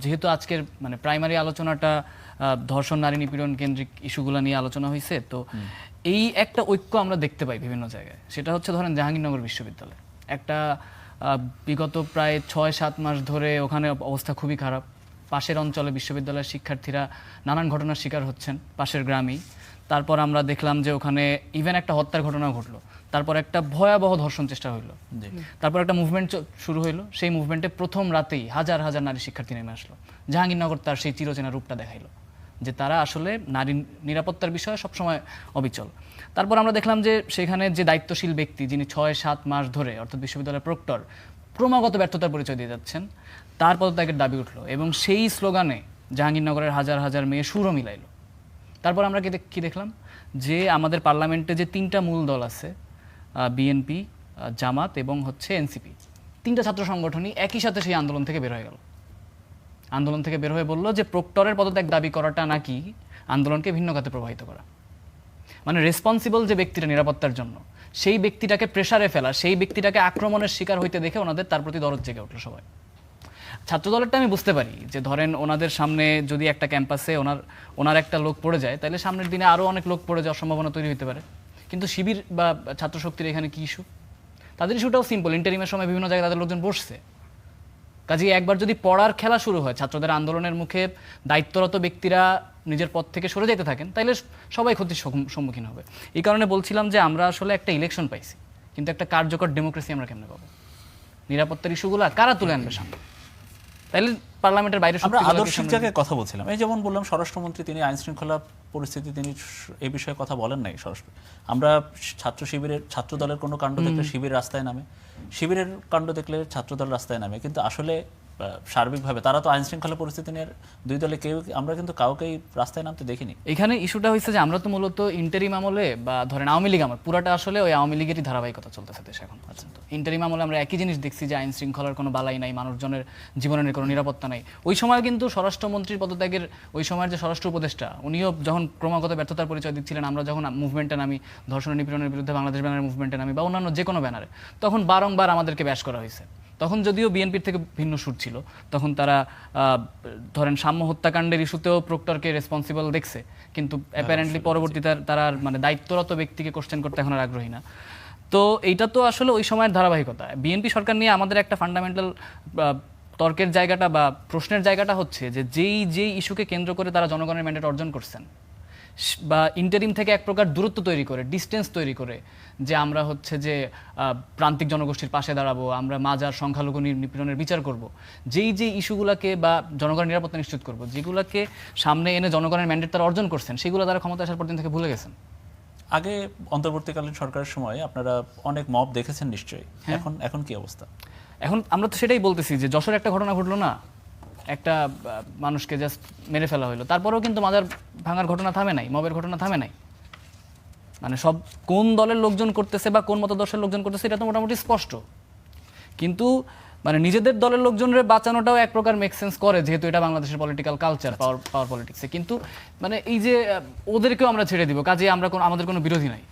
যেহেতু আজকের মানে প্রাইমারি আলোচনাটা ধর্ষণ, নারী নিপীড়ন কেন্দ্রিক ইস্যুগুলো নিয়ে আলোচনা হয়েছে, তো এই একটা ঐক্য আমরা দেখতে পাই বিভিন্ন জায়গায়। সেটা হচ্ছে ধরেন জাহাঙ্গীরনগর বিশ্ববিদ্যালয় একটা বিগত প্রায় 6-7 মাস ধরে ওখানে অবস্থা খুবই খারাপ। পাশের অঞ্চলে বিশ্ববিদ্যালয়ের শিক্ষার্থীরা নানান ঘটনার শিকার হচ্ছেন, পাশের গ্রামেই। তারপর আমরা দেখলাম যে ওখানে ইভেন একটা হত্যার ঘটনা ঘটলো, তারপর একটা ভয়াবহ ধর্ষণ চেষ্টা হইলো, তারপর একটা মুভমেন্ট শুরু হইলো। সেই মুভমেন্টে প্রথম রাতেই হাজার হাজার নারী শিক্ষার্থী নেমে আসলো। জাহাঙ্গীরনগর তার সেই চিরচেনা রূপটা দেখাইলো যে তারা আসলে নারী নিরাপত্তার বিষয়ে সবসময় অবিচল। তারপর আমরা দেখলাম যে সেখানে যে দায়িত্বশীল ব্যক্তি, যিনি 6-7 মাস ধরে অর্থাৎ বিশ্ববিদ্যালয়ের প্রক্টর ক্রমাগত ব্যর্থতার পরিচয় দিয়ে যাচ্ছেন, তার পদত্যাগের দাবি উঠলো এবং সেই স্লোগানে জাহাঙ্গীরনগরের হাজার হাজার মেয়ে সুরও মিলাইলো। তারপর আমরা কি দেখলাম যে আমাদের পার্লামেন্টে যে 3টা মূল দল আছে, বিএনপি, জামাত এবং হচ্ছে এনসিপি, 3টা ছাত্র সংগঠনই একই সাথে সেই আন্দোলন থেকে বের হয়ে গেল। আন্দোলন থেকে বের হয়ে বলল যে প্রক্টরের পদত্যাগ দাবি করাটা নাকি আন্দোলনকে ভিন্ন খাতে প্রবাহিত করা। মানে রেসপন্সিবল যে ব্যক্তিটা নিরাপত্তার জন্য, সেই ব্যক্তিটাকে প্রেসারে ফেলা, সেই ব্যক্তিটাকে আক্রমণের শিকার হইতে দেখে ওনাদের তার প্রতি দরদ জেগে উঠলো সবাই। ছাত্রদলেরটা আমি বুঝতে পারি যে ধরেন ওনাদের সামনে যদি একটা ক্যাম্পাসে ওনার একটা লোক পড়ে যায়, তাহলে সামনের দিনে আরও অনেক লোক পড়ে যাওয়ার সম্ভাবনা তৈরি হতে পারে। কিন্তু শিবির বা ছাত্রশক্তির এখানে কি ইস্যু? তাদের ইস্যুটাও সিম্পল, ইন্টারিমের সময় বিভিন্ন জায়গায় তাদের লোকজন বসছে। কাজেই একবার যদি পড়ার খেলা শুরু হয়, ছাত্রদের আন্দোলনের মুখে দায়িত্বরত ব্যক্তিরা নিজের পথ থেকে সরে যেতে থাকেন, তাইলে সবাই ক্ষতির সম্মুখীন হবে। এই কারণে বলছিলাম যে আমরা আসলে একটা ইলেকশন পাইছি, কিন্তু একটা কার্যকর ডেমোক্রেসি আমরা কেমনে পাবো? নিরাপত্তার ইস্যুগুলো কারা তুলে আনবে সামনে? তাইলে পার্লামেন্টের বাইরে আমরা আদর্শিক জায়গায় কথা বলছিলাম। এই যেমন বললাম স্বরাষ্ট্রমন্ত্রী তিনি আইন শৃঙ্খলা পরিস্থিতি তিনি এই বিষয়ে কথা বলেন নাই স্বরাষ্ট্র। আমরা ছাত্র দলের কোনো কাণ্ড দেখলে শিবির রাস্তায় নামে, শিবিরের কাণ্ড দেখলে ছাত্রদল রাস্তায় নামে, কিন্তু আসলে সার্বিকভাবে তারা তো আইন শৃঙ্খলা পরিস্থিতি নিয়ে দুই দলে আমরা কিন্তু কাউকেই রাস্তায় নামতে দেখিনি। এখানে ইস্যুটা হয়েছে যে আমরা তো মূলত ইন্টারিম আমলে বা ধরেন আওয়ামী লীগ আমল, পুরাটা আসলে ওই আওয়ামী লীগেরই ধারাবাহিকতা চলতেছে দেশে এখন পর্যন্ত। ইন্টারিম আমলে আমরা একই জিনিস দেখছি যে আইন শৃঙ্খলার কোনো বালাই নাই, মানুষজনের জীবনের কোনো নিরাপত্তা নাই। ওই সময় কিন্তু স্বরাষ্ট্রমন্ত্রীর পদত্যাগের ওই সময়ের যে স্বরাষ্ট্র উপদেষ্টা, উনিও যখন ক্রমাগত ব্যর্থতার পরিচয় দিচ্ছিলেন, আমরা যখন মুভমেন্টে নামি, ধর্ষণ নিপীড়নের বিরুদ্ধে বাংলাদেশ ব্যানারের মুভমেন্টে নামি বা অন্যান্য যে কোনো ব্যানারে, তখন বারংবার আমাদেরকে ব্যাশ করা হয়েছে। তখন যদিও বিএনপির থেকে ভিন্ন সুর ছিল, তখন তারা ধরেন সাম্য হত্যাকাণ্ডের ইস্যুতেও প্রক্টরকে রেসপন্সিবল দেখছে, কিন্তু অ্যাপারেন্টলি পরবর্তীতে তারা মানে দায়িত্বরত ব্যক্তিকে কোশ্চেন করতে এখন আর আগ্রহী না। তো এইটা তো আসলে ওই সময়ের ধারাবাহিকতা। বিএনপি সরকার নিয়ে আমাদের একটা ফান্ডামেন্টাল তর্কের জায়গাটা বা প্রশ্নের জায়গাটা হচ্ছে যে যেই ইস্যুকে কেন্দ্র করে তারা জনগণের ম্যান্ডেট অর্জন করছেন, বা ইন্টারিম থেকে এক প্রকার দূরত্ব তৈরি করে, ডিস্টেন্স তৈরি করে, যে আমরা হচ্ছে যে প্রান্তিক জনগোষ্ঠীর পাশে দাঁড়াবো, আমরা মাজার সংখ্যালঘু নিপীড়নের বিচার করব, যেই ইস্যুগুলোকে বা জনগণের নিরাপত্তা নিশ্চিত করব, যেগুলোকে সামনে এনে জনগণের ম্যান্ডেট তারা অর্জন করছেন, সেগুলো তারা ক্ষমতা আসার পর দিন থেকে ভুলে গেছেন। আগে অন্তর্বর্তীকালীন সরকারের সময় আপনারা অনেক মব দেখেছেন নিশ্চয়ই, এখন কি অবস্থা? এখন আমরা তো সেটাই বলতেছি যে যশোর একটা ঘটনা ঘটলো না, একটা মানুষকে জাস্ট মেরে ফেলা হলো, তারপরেও কিন্তু মাজার ভাঙার ঘটনা থামে নাই, মবের ঘটনা থামে নাই। মানে সব কোন দলের লোকজন করতেছে বা কোন মতাদর্শের লোকজন করতেছে এটা তো মোটামুটি স্পষ্ট, কিন্তু মানে নিজেদের দলের লোকজনের বাঁচানোটাও এক প্রকার মেক সেন্স করে, যেহেতু এটা বাংলাদেশের পলিটিক্যাল কালচার, পাওয়ার পলিটিক্সে। কিন্তু মানে এই যে ওদেরকেও আমরা ছেড়ে দিব, কাজে আমরা আমাদের কোনো বিরোধী নাই।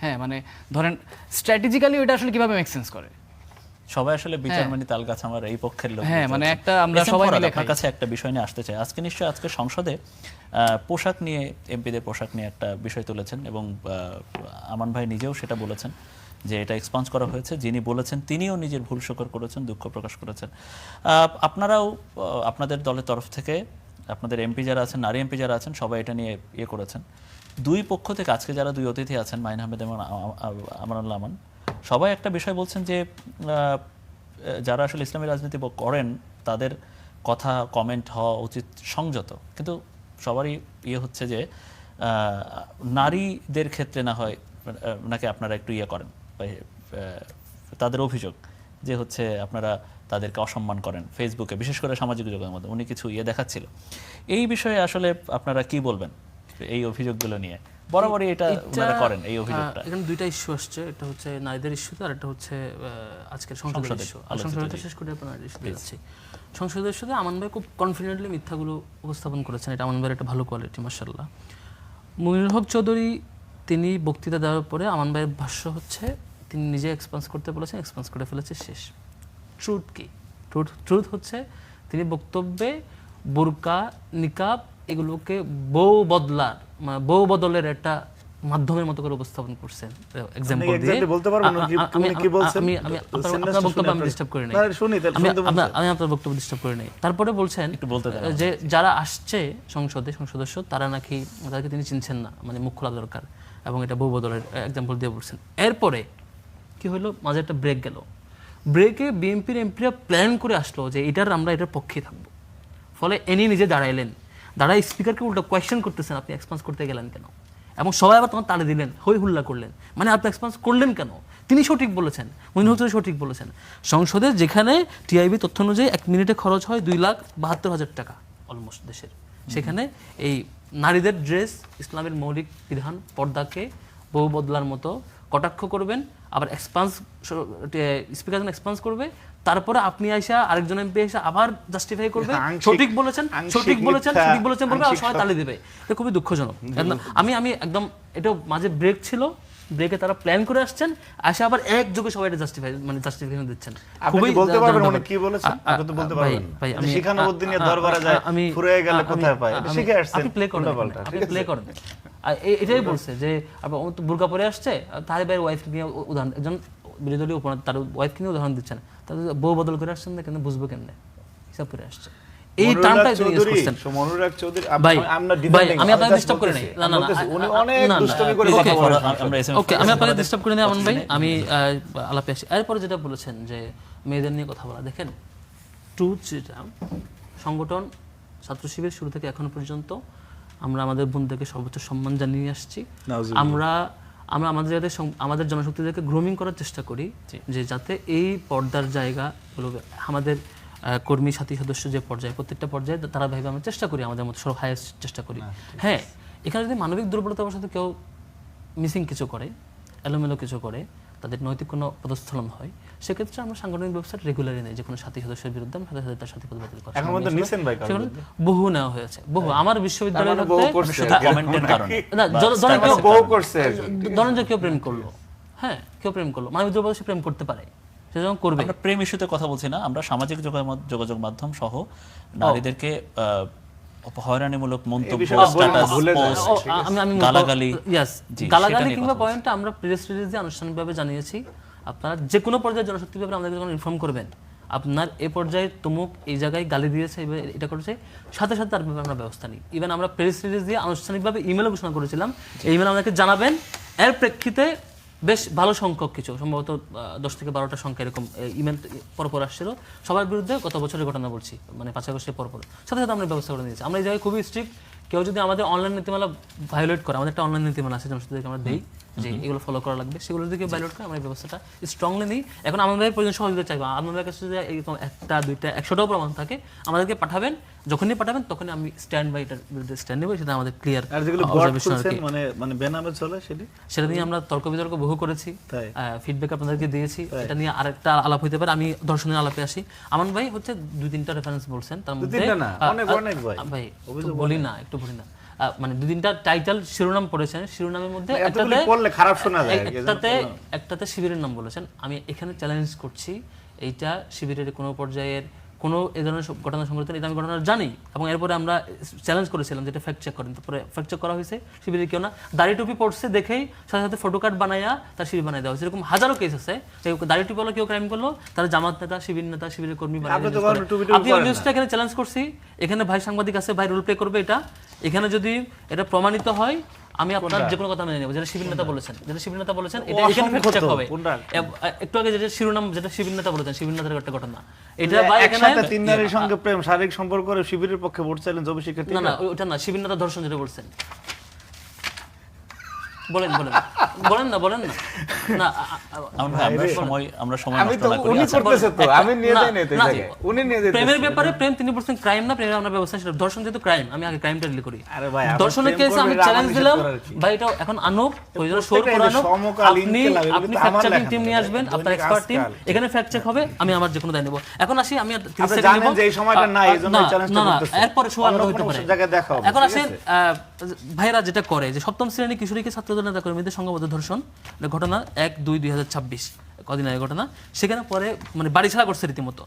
হ্যাঁ, মানে ধরেন স্ট্র্যাটেজিক্যালি এটা আসলে কিভাবে মেক সেন্স করে? সবাই আসলে বিচারমানি তালগাছ আমার এই পক্ষের লোক। হ্যাঁ, মানে একটা আমরা সবাই মিলে আপনার কাছে একটা বিষয় নিয়ে আসতে চাই। আজকে সংসদে পোশাক নিয়ে, এমপিদের পোশাক নিয়ে একটা বিষয় তুলেছেন এবং আমান ভাই নিজেও সেটা বলেছেন যে এটা এক্সপান্স করা হয়েছে। যিনি বলেছেন তিনিও নিজের ভুল স্বীকার করেছেন, দুঃখ প্রকাশ করেছেন। আপনারাও আপনাদের দলের তরফ থেকে আপনাদের এমপি যারা আছেন, নারী এমপি যারা আছেন, সবাই এটা নিয়ে করেছেন। দুই পক্ষ থেকে আজকে যারা দুই অতিথি আছেন, মাইন আহমেদ এবং আমানুল্লাহ আমান, সবাই একটা বিষয় বলছেন যে যারা আসলে ইসলামী রাজনীতি করেন তাদের কথা কমেন্ট হওয়া উচিত সংযত, কিন্তু সবারই হচ্ছে যে নারীদের ক্ষেত্রে না হয় নাকি আপনারা একটু ইয়ে করেন, তাদের অভিযোগ যে হচ্ছে আপনারা তাদেরকে অসম্মান করেন ফেসবুকে, বিশেষ করে সামাজিক যোগাযোগের মধ্যে উনি কিছু ইয়ে দেখাচ্ছিল। এই বিষয়ে আসলে আপনারা কি বলবেন এই অভিযোগগুলো নিয়ে? বরাবরই এটা ওনারা করেন এই অভিযোগটা। এখানে দুইটা ইস্যু আসছে, একটা হচ্ছে নারীদের ইস্যুতে আর একটা হচ্ছে আজকের সংসদের ইস্যু। সংসদের শেষ করে আপনার নারীদের ইস্যুতে যাচ্ছি। সংসদের ইস্যুতে আমান ভাই খুব কনফিডেন্টলি মিথ্যাগুলো উপস্থাপন করেছেন, এটা আমান ভাইয়ের একটা ভালো কোয়ালিটি মাশাআল্লাহ। মুনির হক চৌধুরী তিনি বক্তৃতা দেওয়ার পরে আমান ভাইয়ের ভাষ্য হচ্ছে তিনি নিজে এক্সপান্স করতে বলেছেন, এক্সপান্স করে ফেলেছে, শেষ। ট্রুথ কি? ট্রুথ হচ্ছে তিনি বক্তব্যে বোরকা নিকাব এগুলোকে বউ বদলের একটা মাধ্যমের মতো করে উপস্থাপন করছেন এক্সাম্পল দিয়ে। বলতে পারবেন উনি কি বলছেন? আমি আপনার বক্তব্য আমি ডিস্টার্ব করি নাই, আমি আপনার বক্তব্য ডিস্টার্ব করি নাই। তারপরে বলছেন যে যারা আসছে সংসদ সদস্য তাদেরকে তিনি চিনছেন না, মানে মুখ খোলা দরকার, এবং এটা বউ বদলের এক্সাম্পল দিয়ে বলছেন। এরপরে কি হলো, মাঝে একটা ব্রেক গেল। ব্রেকে বিএনপির এমপিরা প্ল্যান করে আসলো যে আমরা এটার পক্ষে থাকবো। ফলে এনি নিজে দাঁড়ায় স্পিকারকে উল্টো কোয়েশ্চেন করতেছেন, আপনি এক্সপান্স করতে গেলেন কেন? এবং সবাই আবার তখন তাড়ে দিলেন, হই হুল্লা করলেন, মানে আপনি এক্সপান্স করলেন কেন? তিনি সঠিক বলেছেন, মনে হচ্ছে সঠিক বলেছেন। সংসদে যেখানে টিআইবি তথ্য অনুযায়ী 1 মিনিটে খরচ হয় 2,72,000 টাকা অলমোস্ট দেশের, সেখানে এই নারীদের ড্রেস, ইসলামের মৌলিক বিধান, পর্দাকে বউ বদলার মতো কটাক্ষ করবেন, আবার স্পিকার এক্সপান্স করবে, তারপরে আপনি আইসা আরেকজন এমপি এসে আবার জাস্টিফাই করবে, সঠিক বলেছেন বলবে, আর সবাই তালি দেবে। এটা খুবই দুঃখজনক। আমি একদম, এটা মাঝে ব্রেক ছিল, ব্রেকে তারা প্ল্যান করে আসছেন, আসে আবার একযোগে সবাই এটা জাস্টিফিকেশন দিচ্ছেন। আপনি কি বলতে পারবেন উনি কি বলেছেন? আপনি তো বলতে পারবেন। ভাই আমি শিখানুবুদ্দিনের দরবারে যায় ফুরিয়ে গেলে কোথায় পায়? এটা শিখে আসছেন। আপনি প্লে করেন। এটাই বলছে যে বুরকা পরে আসছে, তার ভাইয়ের ওয়াইফকে নিয়ে উদাহরণ, একজন বিরোধী দলীয় উপনেতা তার ওয়াইফকে নিয়ে উদাহরণ দিচ্ছেন, তাদের বউ বদল করে আসছেন না, কেন বুঝবো কেমনে? হিসাব করে আসছে। এই টার্মটা ইউজ করছেন মনুরাগ চৌধুরী। ভাই আমি আপনাকে ডিস্টার্ব করে নাই, না উনি অনেক দুষ্টমি করে কথা বলেন। ওকে, আমি আপনাকে ডিস্টার্ব করে নাই আমান ভাই, আমি আলাপে আসি। এরপরে যেটা বলেছেন যে মেয়েদের নিয়ে কথা বলা, দেখেন ট্রুথ যেটা, সংগঠন ছাত্র শিবির শুরু থেকে এখন পর্যন্ত আমরা আমাদের বোনদেরকে সর্বোচ্চ সম্মান জানিয়ে আসছি। আমরা আমাদের জনশক্তিদেরকে গ্রুমিং করার চেষ্টা করি যে যাতে এই পর্দার জায়গাগুলো আমাদের কর্মী সাথী সদস্য যে পর্যায়ে, প্রত্যেকটা পর্যায়ে তারা ভাবে আমরা চেষ্টা করি, আমাদের মতো সব হাইয়েস্ট চেষ্টা করি। হ্যাঁ, এখানে যদি মানবিক দুর্বলতার সাথে কেউ মিসিং কিছু করে, এলোমেলো কিছু করে, তাদের নৈতিক কোনো পদস্থলন হয়, সেক্ষেত্রে আমরা সাংগঠনিক ব্যবস্থা রেগুলারই নেই, যে কোনো সাথী সদস্যের বিরুদ্ধে আমরা সাথে তার সাথে পদবাতিল করা বহু নেওয়া হয়েছে, বহু। আমার বিশ্ববিদ্যালয়ে ধরেন যে কেউ প্রেম করলো, হ্যাঁ কেউ প্রেম করলো, মানবিক দুর্বলতা সে প্রেম করতে পারে, সে যখন করবে। আমরা প্রেম ইস্যুতে কথা বলছি না, আমরা সামাজিক যোগাযোগ মাধ্যম সহ নারীদেরকে হয়রানিমূলক মন্তব্য, স্ট্যাটাস পোস্ট, গালাগালি কিংবা পয়েন্টটা আমরা প্রেস রিলিজে আনুষ্ঠানিকভাবে জানিয়েছি। আপনারা যে কোনো পর্যায়ে জনশক্তি ব্যাপারে আমাদেরকে যখন ইনফর্ম করবেন, আপনার এই পর্যায়ে তমুক এই জায়গায় গালি দিয়েছে, এটা করেছে, সাথে সাথে তার ব্যাপারে আমরা ব্যবস্থা নিই। ইভেন আমরা প্রেস রিলিজ দিয়ে আনুষ্ঠানিকভাবে ইমেলও ঘোষণা করেছিলাম, এই ইমেল আমাদেরকে জানাবেন। এর প্রেক্ষিতে বেশ ভালো সংখ্যক, কিছু সম্ভবত 10 থেকে 12টা সংখ্যা এরকম ইমেল পরপর আসছিল সবার বিরুদ্ধে, গত বছরের ঘটনা বলছি, মানে 5 আগস্টের পরপর, সাথে সাথে আমরা ব্যবস্থা করে নিয়েছি। আমরা এই জায়গায় খুবই স্ট্রিক্ট, কেউ যদি আমাদের অনলাইন নীতিমালা ভায়োলেট করে, আমাদের একটা অনলাইন নীতিমালা আছে জনশক্তিদেরকে আমরা দেই যে এগুলো ফলো করা লাগবে, সেগুলো যদি কেউ ভায়োলেট করে আমরা ব্যবস্থাটা স্ট্রংলি নিই। এখন আমাদের প্রয়োজন সহযোগিতা চাইবো, আমাদের কাছে যদি এরকম 1টা 2টা 100টাও প্রমাণ থাকে আমাদেরকে পাঠাবেন, যখনই পাঠাবেন তখনই আমি স্ট্যান্ড বাই এটার বিরুদ্ধে স্ট্যান্ড নেব, সেটা আমাদের ক্লিয়ার। সেটা নিয়ে আমরা তর্ক বিতর্ক বহু করেছি, ফিডব্যাক আপনাদেরকে দিয়েছি, এটা নিয়ে আরেকটা আলাপ হইতে পারে। আমি দর্শনের আলাপে আসি। আমান ভাই হচ্ছে 2-3টা রেফারেন্স বলছেন, তার মধ্যে ভাই বলি না, একটু বলি না, মানে 2-3টা টাইটেল শিরোনাম পড়েছেন, শিরোনামের মধ্যে একটাতে শিবিরের নাম বলেছেন। আমি এখানে চ্যালেঞ্জ করছি, এইটা শিবিরের কোনো পর্যায়ের কোনো এই ধরনের ঘটনা সংঘটিত, এটা আমি ঘটনা জানি, এবং এরপরে আমরা চ্যালেঞ্জ করেছিলাম যেটা ফ্যাক্ট চেক করেন, তারপরে ফ্যাক্ট চেক করা হয়েছে, শিবিরের কেউ না, দাড়ি টুপি পড়ছে দেখেই সাথে সাথে ফটো কার্ড বানাইয়া তার শিবির বানাই দেওয়া হয়েছে। এরকম হাজারো কেস আছে, দাড়ি টুপি বলে কেউ ক্রাইম করলো, তারা জামাত নেতা, শিবির নেতা, শিবিরের কর্মী বানাই। আপনি নিউজটা এখানে চ্যালেঞ্জ করছি, এখানে ভাই সাংবাদিক আছে, ভাই রোল প্লে করবে এটা, এখানে যদি এটা প্রমাণিত হয় আমি আপনার যে কোনো কথা মেনে নেব, যেটা শিবির নেতা বলেছেন, এটা এখানে ফ্যাক্ট চেক হবে। একটু আগে যেটা শিরোনাম, যেটা শিবির নেতা বলেছেন, শিবির নেতার একটা ঘটনা, এটা ভাই এখানে 3 নারীর সঙ্গে প্রেম, শারীরিক সম্পর্ক করে শিবিরের পক্ষে ভোট চাইলেন জবি শিক্ষার্থী, না ওটা না, শিবির নেতা ধর্ষণ যেটা বলছেন, বলেন বলেন বলেন না বলেন না না আমরা সময় আমি নষ্ট তো না করি। উনি আচ্ছা, করতেছে তো, আমি নিয়ে না, যাই না এতে না, জায়গায়। উনি নিয়ে যেতে প্রেমের ব্যাপারে প্রেম 3% ক্রাইম না, প্রেমের আমরা ব্যবস্থা সেটা ধর্ষণ যেহেতু ক্রাইম, আমি আগে ক্রাইমটা ডিল করি। আরে ভাই, আপনি ধর্ষণের প্রেম কেসে আমি করবেন, চ্যালেঞ্জ আমার দিলাম নিষেধ করার কি? ভাই, এটা এখন আনুক প্রয়োজন সোর প্রত্যেকটা করানো, এই সমকালীন আপনি খেলা, এগুলো আপনি তো ফ্যাক্ট আমার চেকিং লেখা টিম না। নিয়ে আসবেন, আপনার দৈনিক এক্সপার্ট টিম, আজকাল। এখানে ফ্যাক্ট চেক হবে, আমি আমার যে কোনো দায় নেব। এখন আসি, আমি আর 30 আপনি সেকেন্ড জানেন নেব। যে এই সময়টা নাই, এই জন্য এই চ্যালেঞ্জটা না, করতেছি। এরপরে শো আলাদা অন্য হতে কোনো পারে। জায়গায় দেখা হবে, এখন ঠিক আসেন আছে? ভাইরা যেটা করে যে সপ্তম শ্রেণী কিশোরীকে ছাত্রদল নেতা কর্মীদের সংঘবদ্ধ ধর্ষণ, এটা ঘটনা 1/2/2026 কদিন আগে ঘটনা। সেখানে পরে মানে বাড়ি ছাড়া করছে রীতিমতো।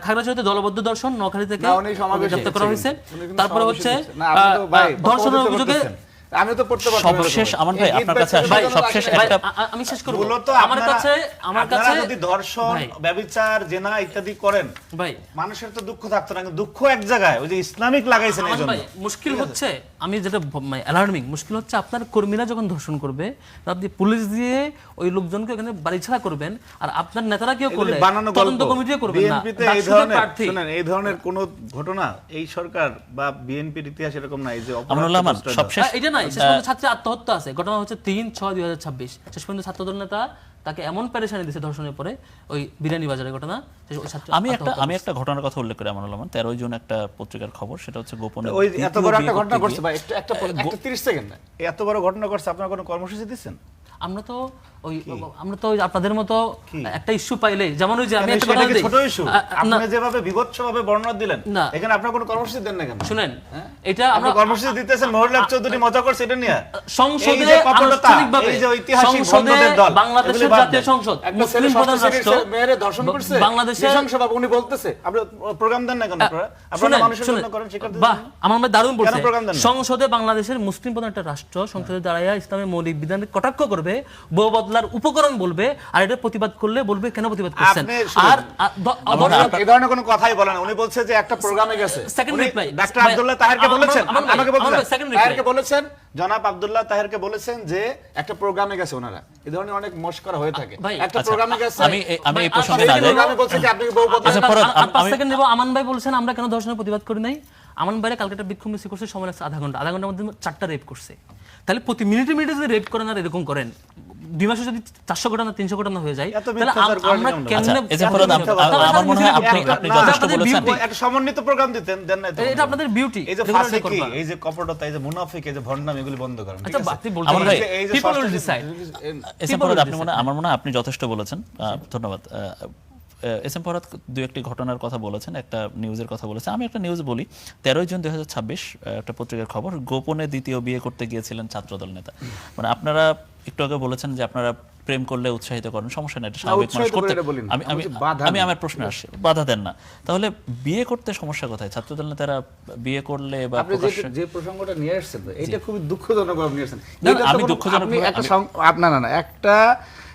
খাগড়াছড়িতে দলবদ্ধ ধর্ষণ, নোয়াখালী থেকে না, উনি সমাবেশে গ্রেপ্তার করা হয়েছে। উনি কিন্তু তারপরে সমাবেশে হচ্ছে দিচ্ছেন। না, আপনি তো ভাই, ধর্ষণের বক্তব্য অভিযোগে করতেছেন। আমি তো পড়তে পারতাম না সবশেষ এরকম। আমান ভাই এই আপনার ঈদ কাছে আসি। ভাই, সবশেষ ভাই, একটা আমি শেষ করব। মূলত আমার কাছে আপনারা যদি ধর্ষণ, ভাই, ব্যভিচার, জেনা ইত্যাদি করেন, ভাই মানুষের তো দুঃখ থাকতো না, কিন্তু দুঃখ এক জায়গায়, ওই যে ইসলামিক লাগাইছেন এই আমান জন্য। ভাই, মুশকিল হচ্ছে, আমি যেটা অ্যালার্মিং মুশকিল হচ্ছে, আপনার কর্মীরা যখন ধর্ষণ করবে, আপনি পুলিশ দিয়ে ওই লোকজনকে এখানে বাড়ি ছাড়া করবেন, আর আপনার নেতারা কেউ এগুলি করলে বানানো তদন্ত গল্প। কমিটিও করবেন না। বিএনপিতে এই ডাকসুদের ধরনের, প্রার্থী। শুনেন, এই ধরনের কোনো ঘটনা এই সরকার বা বিএনপির ইতিহাস এরকম নাই যে অপরাধ আমানুল্লাহ আমান, প্রশ্রয় সবশেষ এটা নাই, শেষ পর্যন্ত ছাত্রের আত্মহত্যা আছে। ঘটনা হচ্ছে 3/6/2026। শেষ পর্যন্ত ছাত্রদল নেতা তাকে এমন পেরেশানি দিয়েছে ধর্ষণের পরে, ওই বিরিয়ানি বাজারের ঘটনা। ওই ছাত্র আমি একটা ঘটনার কথা উল্লেখ করি আমানুল্লাহ আমান। 13 জুন একটা পত্রিকার খবর, সেটা হচ্ছে গোপনে ওই এত দ্বিতীয় বড় বিয়ে একটা ঘটনা করতে ঘটছে গিয়ে- ভাই, একটা 30 সেকেন্ড না, এত বড় ঘটনা ঘটছে, আপনারা কোনো কর্মসূচি দিচ্ছেন? আমরা তো ওই আপনাদের মতো একটা ইস্যু পাইলে, যেমন ওই যে আমি একটা সেটা কথা কি দিই, ছোট ইস্যু? না, আপনি যেভাবে বিভৎসভাবে বর্ণনা দিলেন, না। এখানে আপনারা কোনো কর্মসূচি দেন না কেন? শুনেন, এটা আপনি আমরা কর্মসূচি দিতেছেন, মহিলা চৌধুরী মজা করছে এটা নিয়ে। সংসদে এই যে কপটতা, আনুষ্ঠানিকভাবে, এই যে ঐতিহাসিক সংসদে বন্ধদের দল, বাংলাদেশের এগুলি বাদ জাতীয় দেন। সংসদ, একটা ছেলে মুসলিম প্রধান ষষ্ঠ রাষ্ট্র, শ্রেণীর মেয়েরে ধর্ষণ করছে, বাংলাদেশের নৃশংসভাবে উনি বলতেছে। আপনি প্রোগ্রাম দেন না কেন আপনারা? আপনারা শুনেন, মানুষের শুনেন, জন্য করেন, শিক্ষার্থীদের বাহ, জন্য? আমার মনে দারুণ বলছে। প্রোগ্রাম দেন না? সংসদে বাংলাদেশের মুসলিম প্রধান একটা রাষ্ট্র, সংসদে দাঁড়াইয়া ইসলামের মৌলিক বিধানের কটাক্ষ করবে, বউ বদলার উপকরণ বলবে, আর এটা প্রতিবাদ করলে বলবে কেন প্রতিবাদ করছেন। আপনি শুনুন, আর এই ধরনের কোনো কথাই বলেন না। উনি বলছে যে একটা প্রোগ্রামে গেছে। সেকেন্ড উনি রিপ্লাই ডাক্তার আব্দুল্লাহ তাহেরকে বলেছেন, আমাকে বলছেন, সেকেন্ড রিপ্লাই তাহেরকে বলেছেন, জনাব আব্দুল্লাহ তাহেরকে বলেছেন যে একটা প্রোগ্রামে গেছে ওনারা। এই ধরনের অনেক মস্করা হয়ে থাকে। ভাই, একটা আচ্ছা, প্রোগ্রামে গেছে, আমি এই প্রসঙ্গে সেই না যাই। প্রোগ্রামে বলছে যে আপনি বউ বদলান। আচ্ছা, ফরহাদ, আর 5 আমি- সেকেন্ড নেব। আমান ভাই বলছেন আমরা কেন ধর্ষণের প্রতিবাদ করি নাই। আমান ভাইরা কালকে একটা বিক্ষোভ মিছিল করছে, সময় লাগছে আধা ঘন্টার মধ্যে 4টা রেপ করছে। তাহলে প্রতি মিনিটে যদি রেপ করেন আর এরকম করেন, 2 মাসে যদি 400 ঘটনা 300 ঘটনা হয়ে যায়, এত তাহলে মিথ্যাচার করেন আমরা কেন? কেমনে আচ্ছা, এই যে ফরহাদ, আমার মনে হয় আপনি যথেষ্ট বলেছেন। একটা সমন্বিত প্রোগ্রাম দিতেন, দেন না তো। এটা আপনাদের বিউটি। এই যে ফাঁসিকি, এই যে কপটতা, এই যে মুনাফিক, এই যে ভণ্ডামি, এগুলি বন্ধ করেন, ঠিক আচ্ছা, আছে? আপনি বলতে আমার ভাই, এই যে people ষষ্ঠ will decide. S M Farhad, আমার মনে হয় আপনি যথেষ্ট বলেছেন, ধন্যবাদ। এস এম ফরহাদ দু একটি ঘটনার কথা বলেছেন, একটা নিউজের কথা বলেছেন। আমি একটা নিউজ বলি। 13 জুন 2026 একটা পত্রিকার খবর, গোপনে দ্বিতীয় বিয়ে করতে গিয়েছিলেন ছাত্রদল নেতা। মানে আপনারা একটু আগে বলেছেন যে আপনারা প্রেম করলে উৎসাহিত করেন, সমস্যা নেই, এটা স্বাভাবিক, মানুষ উৎসাহিত করতে। করে এটা বলি না। আমি আমি বলছি বাধা আমি নেই। আমার প্রশ্ন আসছে, বাধা দেন না, তাহলে বিয়ে করতে সমস্যা কোথায়? ছাত্রদল নেতারা বিয়ে করলে বা আপনি প্রকাশ্যে যে প্রসঙ্গটা নিয়ে আসছেন, এটা খুবই দুঃখজনক ভাবে নিয়ে আসছেন। না, এটা তো আমি কোনো- দুঃখজনক আপনি ভাবে- একটা না একটা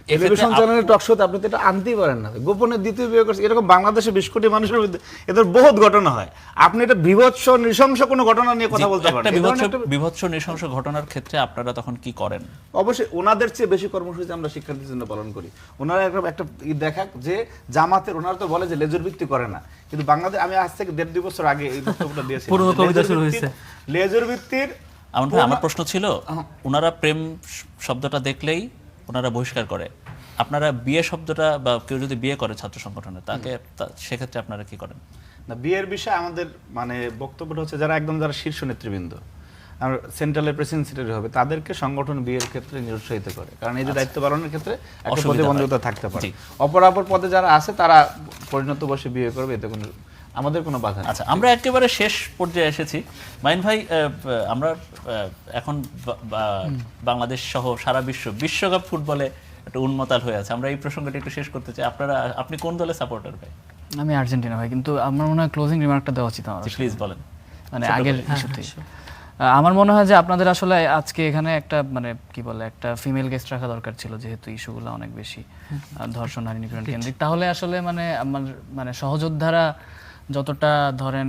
টেলিভিশন চ্যানেলের টক শোতে আপনি তো এটা আনতেই পারেন না। গোপনে দ্বিতীয় বিয়ে করছে, এরকম বাংলাদেশে 20 কোটি মানুষের মধ্যে এদের বহুত ঘটনা হয়। আপনি এটা বিভৎস নৃশংস কোনো ঘটনা নিয়ে কথা বলতে পারেন? একটা এই ধরনের একটা- বিভৎস নৃশংস ঘটনার ক্ষেত্রে আপনারা তখন কি করেন? অবশ্যই ওনাদের চেয়ে বেশি কর্মসূচি আমরা শিক্ষার্থীদের জন্য পালন করি। ওনারা একটা দেখাক যে জামাতের, ওনারা তো বলে যে লেজুর ভিত্তি করে না, কিন্তু বাংলাদেশ, আমি আজ থেকে 1.5-2 বছর আগে এই বক্তব্যটা দিয়েছি, পুরনো কবিতা শুরু হয়েছে। লেজুর ভিত্তির। আমার প্রশ্ন ছিল, ওনারা প্রেম শব্দটা দেখলেই ওনারা বহিষ্কার করে, আপনারা বিয়ে শব্দটা, বা কেউ যদি বিয়ে করে ছাত্র সংগঠনে তাকে, সেক্ষেত্রে আপনারা কি করেন? না, বিয়ের বিষয়ে আমাদের মানে বক্তব্যটা হচ্ছে যারা শীর্ষ নেতৃবৃন্দ, আর সেন্ট্রালের প্রেসিডেন্ট সেক্রেটারি হবে, তাদেরকে সংগঠন বিয়ের ক্ষেত্রে নিরুৎসাহিত করে, কারণ এই যে দায়িত্ব পালনের ক্ষেত্রে একটা অসুবিধা প্রতিবন্ধকতা হয়। থাকতে পারে। জি। অপরাপর পদে যারা আছে তারা পরিণত বসে বিয়ে করবে, এতে কোনো আমাদের কোনো বাধা নেই। আচ্ছা, আমরা একেবারে শেষ পর্যায়ে এসেছি। মাইন ভাই, আমরা এখন বাংলাদেশ সহ সারা বিশ্বকাপ ফুটবলে একটা উন্মাতাল হয়ে আছে, আমরা এই প্রসঙ্গটা একটু শেষ করতে চাই। আপনি কোন দলের সাপোর্টার ভাই? আমি আর্জেন্টিনা ভাই, কিন্তু আমার মনে হয় ক্লোজিং রিমার্কটা দেওয়া উচিত আমার, প্লিজ বলেন। মানে আগের ইস্যুতেই। আমার মনে হয় যে আপনাদের আসলে আজকে এখানে একটা মানে কি বলে একটা ফিমেল গেস্ট রাখা দরকার ছিল, যেহেতু ইস্যুগুলো অনেক বেশি ধর্ষণ, নারী নিপীড়ন কেন্দ্রিক। তাহলে আসলে মানে আমার মানে সহযোদ্ধারা যতটা ধরেন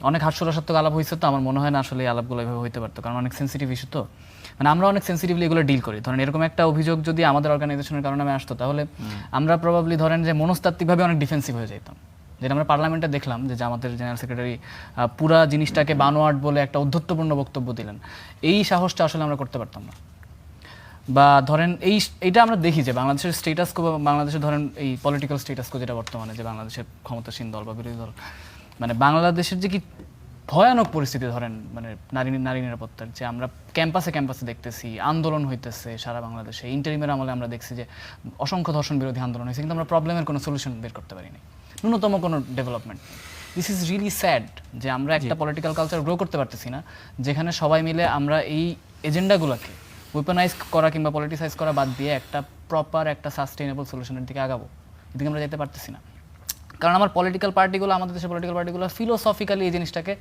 অনেক হাস্যরসাত্মক আলাপ হয়েছে, তো আমার মনে হয় না আসলে এই আলাপগুলো এভাবে হইতে পারতো, কারণ অনেক সেন্সিটিভ ইস্যু, তো মানে আমরা অনেক সেন্সিটিভলি এগুলো ডিল করি। ধরেন এরকম একটা অভিযোগ যদি আমাদের অর্গানাইজেশনের কারণে আমি আসতো, তাহলে আমরা প্রবাবলি ধরেন যে মনস্তাত্ত্বিকভাবে অনেক ডিফেন্সিভ হয়ে যেতাম। যেটা আমরা পার্লামেন্টে দেখলাম যে জামাতের জেনারেল সেক্রেটারি পুরা জিনিসটাকে বানোয়াট বলে একটা অধ্যত্বপূর্ণ বক্তব্য দিলেন, এই সাহসটা আসলে আমরা করতে পারতাম না। বা ধরেন এইটা আমরা দেখি যে বাংলাদেশের স্টেটাস কো, বাংলাদেশের ধরেন এই পলিটিক্যাল স্টেটাস কো যেটা বর্তমানে যে বাংলাদেশের ক্ষমতাসীন দল বা বিরোধী দল, মানে বাংলাদেশের যে কি ভয়ানক পরিস্থিতি, ধরেন মানে নারী নিরাপত্তার, যে আমরা ক্যাম্পাসে দেখতেছি আন্দোলন হইতেছে সারা বাংলাদেশে। ইন্টারিমের আমলে আমরা দেখছি যে অসংখ্য ধর্ষণ বিরোধী আন্দোলন হয়েছে, কিন্তু আমরা প্রবলেমের কোনো সলিউশন বের করতে পারিনি, ন্যূনতম কোনো development. This is really sad যে আমরা একটা পলিটিক্যাল কালচার গ্রো করতে পারতেছি না যেখানে সবাই মিলে আমরা এই এজেন্ডাগুলোকে ওয়েপনাইজ করা কিংবা পলিটিসাইজ করা বাদ দিয়ে একটা প্রপার একটা সাস্টেইনেবল সলিউশনের দিকে আগাবো, এদিকে আমরা যেতে পারতেছি না। কারণ আমার পলিটিক্যাল পার্টিগুলো, আমাদের দেশের পলিটিক্যাল পার্টিগুলো ফিলোসফিক্যালি এই জিনিসটাকে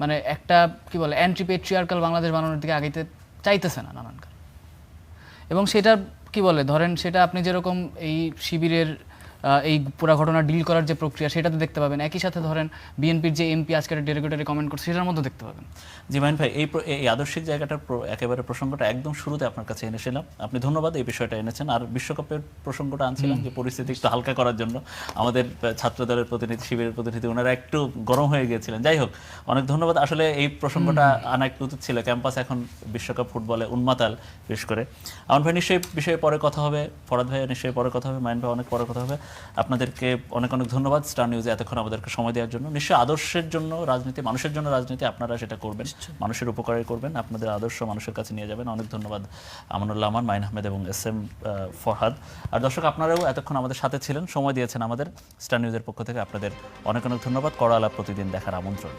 মানে একটা কি বলে অ্যান্টি পেট্রিয়ার্কাল বাংলাদেশ বানানোর দিকে আগাইতে চাইতেছে না নানান কারণ। এবং সেটা কি বলে ধরেন সেটা আপনি যেরকম এই শিবিরের এই পুরো ঘটনা ডিল করার যে প্রক্রিয়া সেটাতে দেখতে পাবেন, একই সাথে ধরেন বিএনপির যে এমপি আজকের ডেরিগেটরি কমেন্ট করছে সেটার মধ্যে দেখতে পাবেন। জি মাইন ভাই, এই আদর্শিক জায়গাটার একেবারে প্রসঙ্গটা একদম শুরুতে আপনার কাছে এনেছিলাম, আপনি ধন্যবাদ এই বিষয়টা এনেছেন। আর বিশ্বকাপের প্রসঙ্গটা আনছিলাম যে পরিস্থিতি একটু হালকা করার জন্য আমাদের ছাত্রদলের প্রতিনিধি, শিবিরের প্রতিনিধি ওনারা একটু গরম হয়ে গিয়েছিলেন। যাই হোক, অনেক ধন্যবাদ। আসলে এই প্রসঙ্গটা আনা একটু উচিত ছিল, ক্যাম্পাস এখন বিশ্বকাপ ফুটবলে উন্মাতাল বিশেষ করে। আমার ভাই নিশ্চয়ই বিষয়ে পরে কথা হবে, ফরাদ ভাই নিশ্চয়ই পরে কথা হবে, মাইন ভাই অনেক পরে কথা হবে। আপনাদেরকে অনেক অনেক ধন্যবাদ স্টার নিউজে এতক্ষণ আমাদেরকে সময় দেওয়ার জন্য। নিশ্চয়ই আদর্শের জন্য রাজনীতি, মানুষের জন্য রাজনীতি, আপনারা সেটা করবেন, মানুষের উপকারে করবেন, আপনাদের আদর্শ মানুষের কাছে নিয়ে যাবেন। অনেক ধন্যবাদ আমানুল্লাহ আমান, মাইন আহমেদ এবং SM ফরহাদ। আর দর্শক আপনারাও এতক্ষণ আমাদের সাথে ছিলেন, সময় দিয়েছেন আমাদের। স্টার নিউজের পক্ষ থেকে আপনাদের অনেক অনেক ধন্যবাদ। কড়া আলাপ প্রতিদিন দেখার আমন্ত্রণ।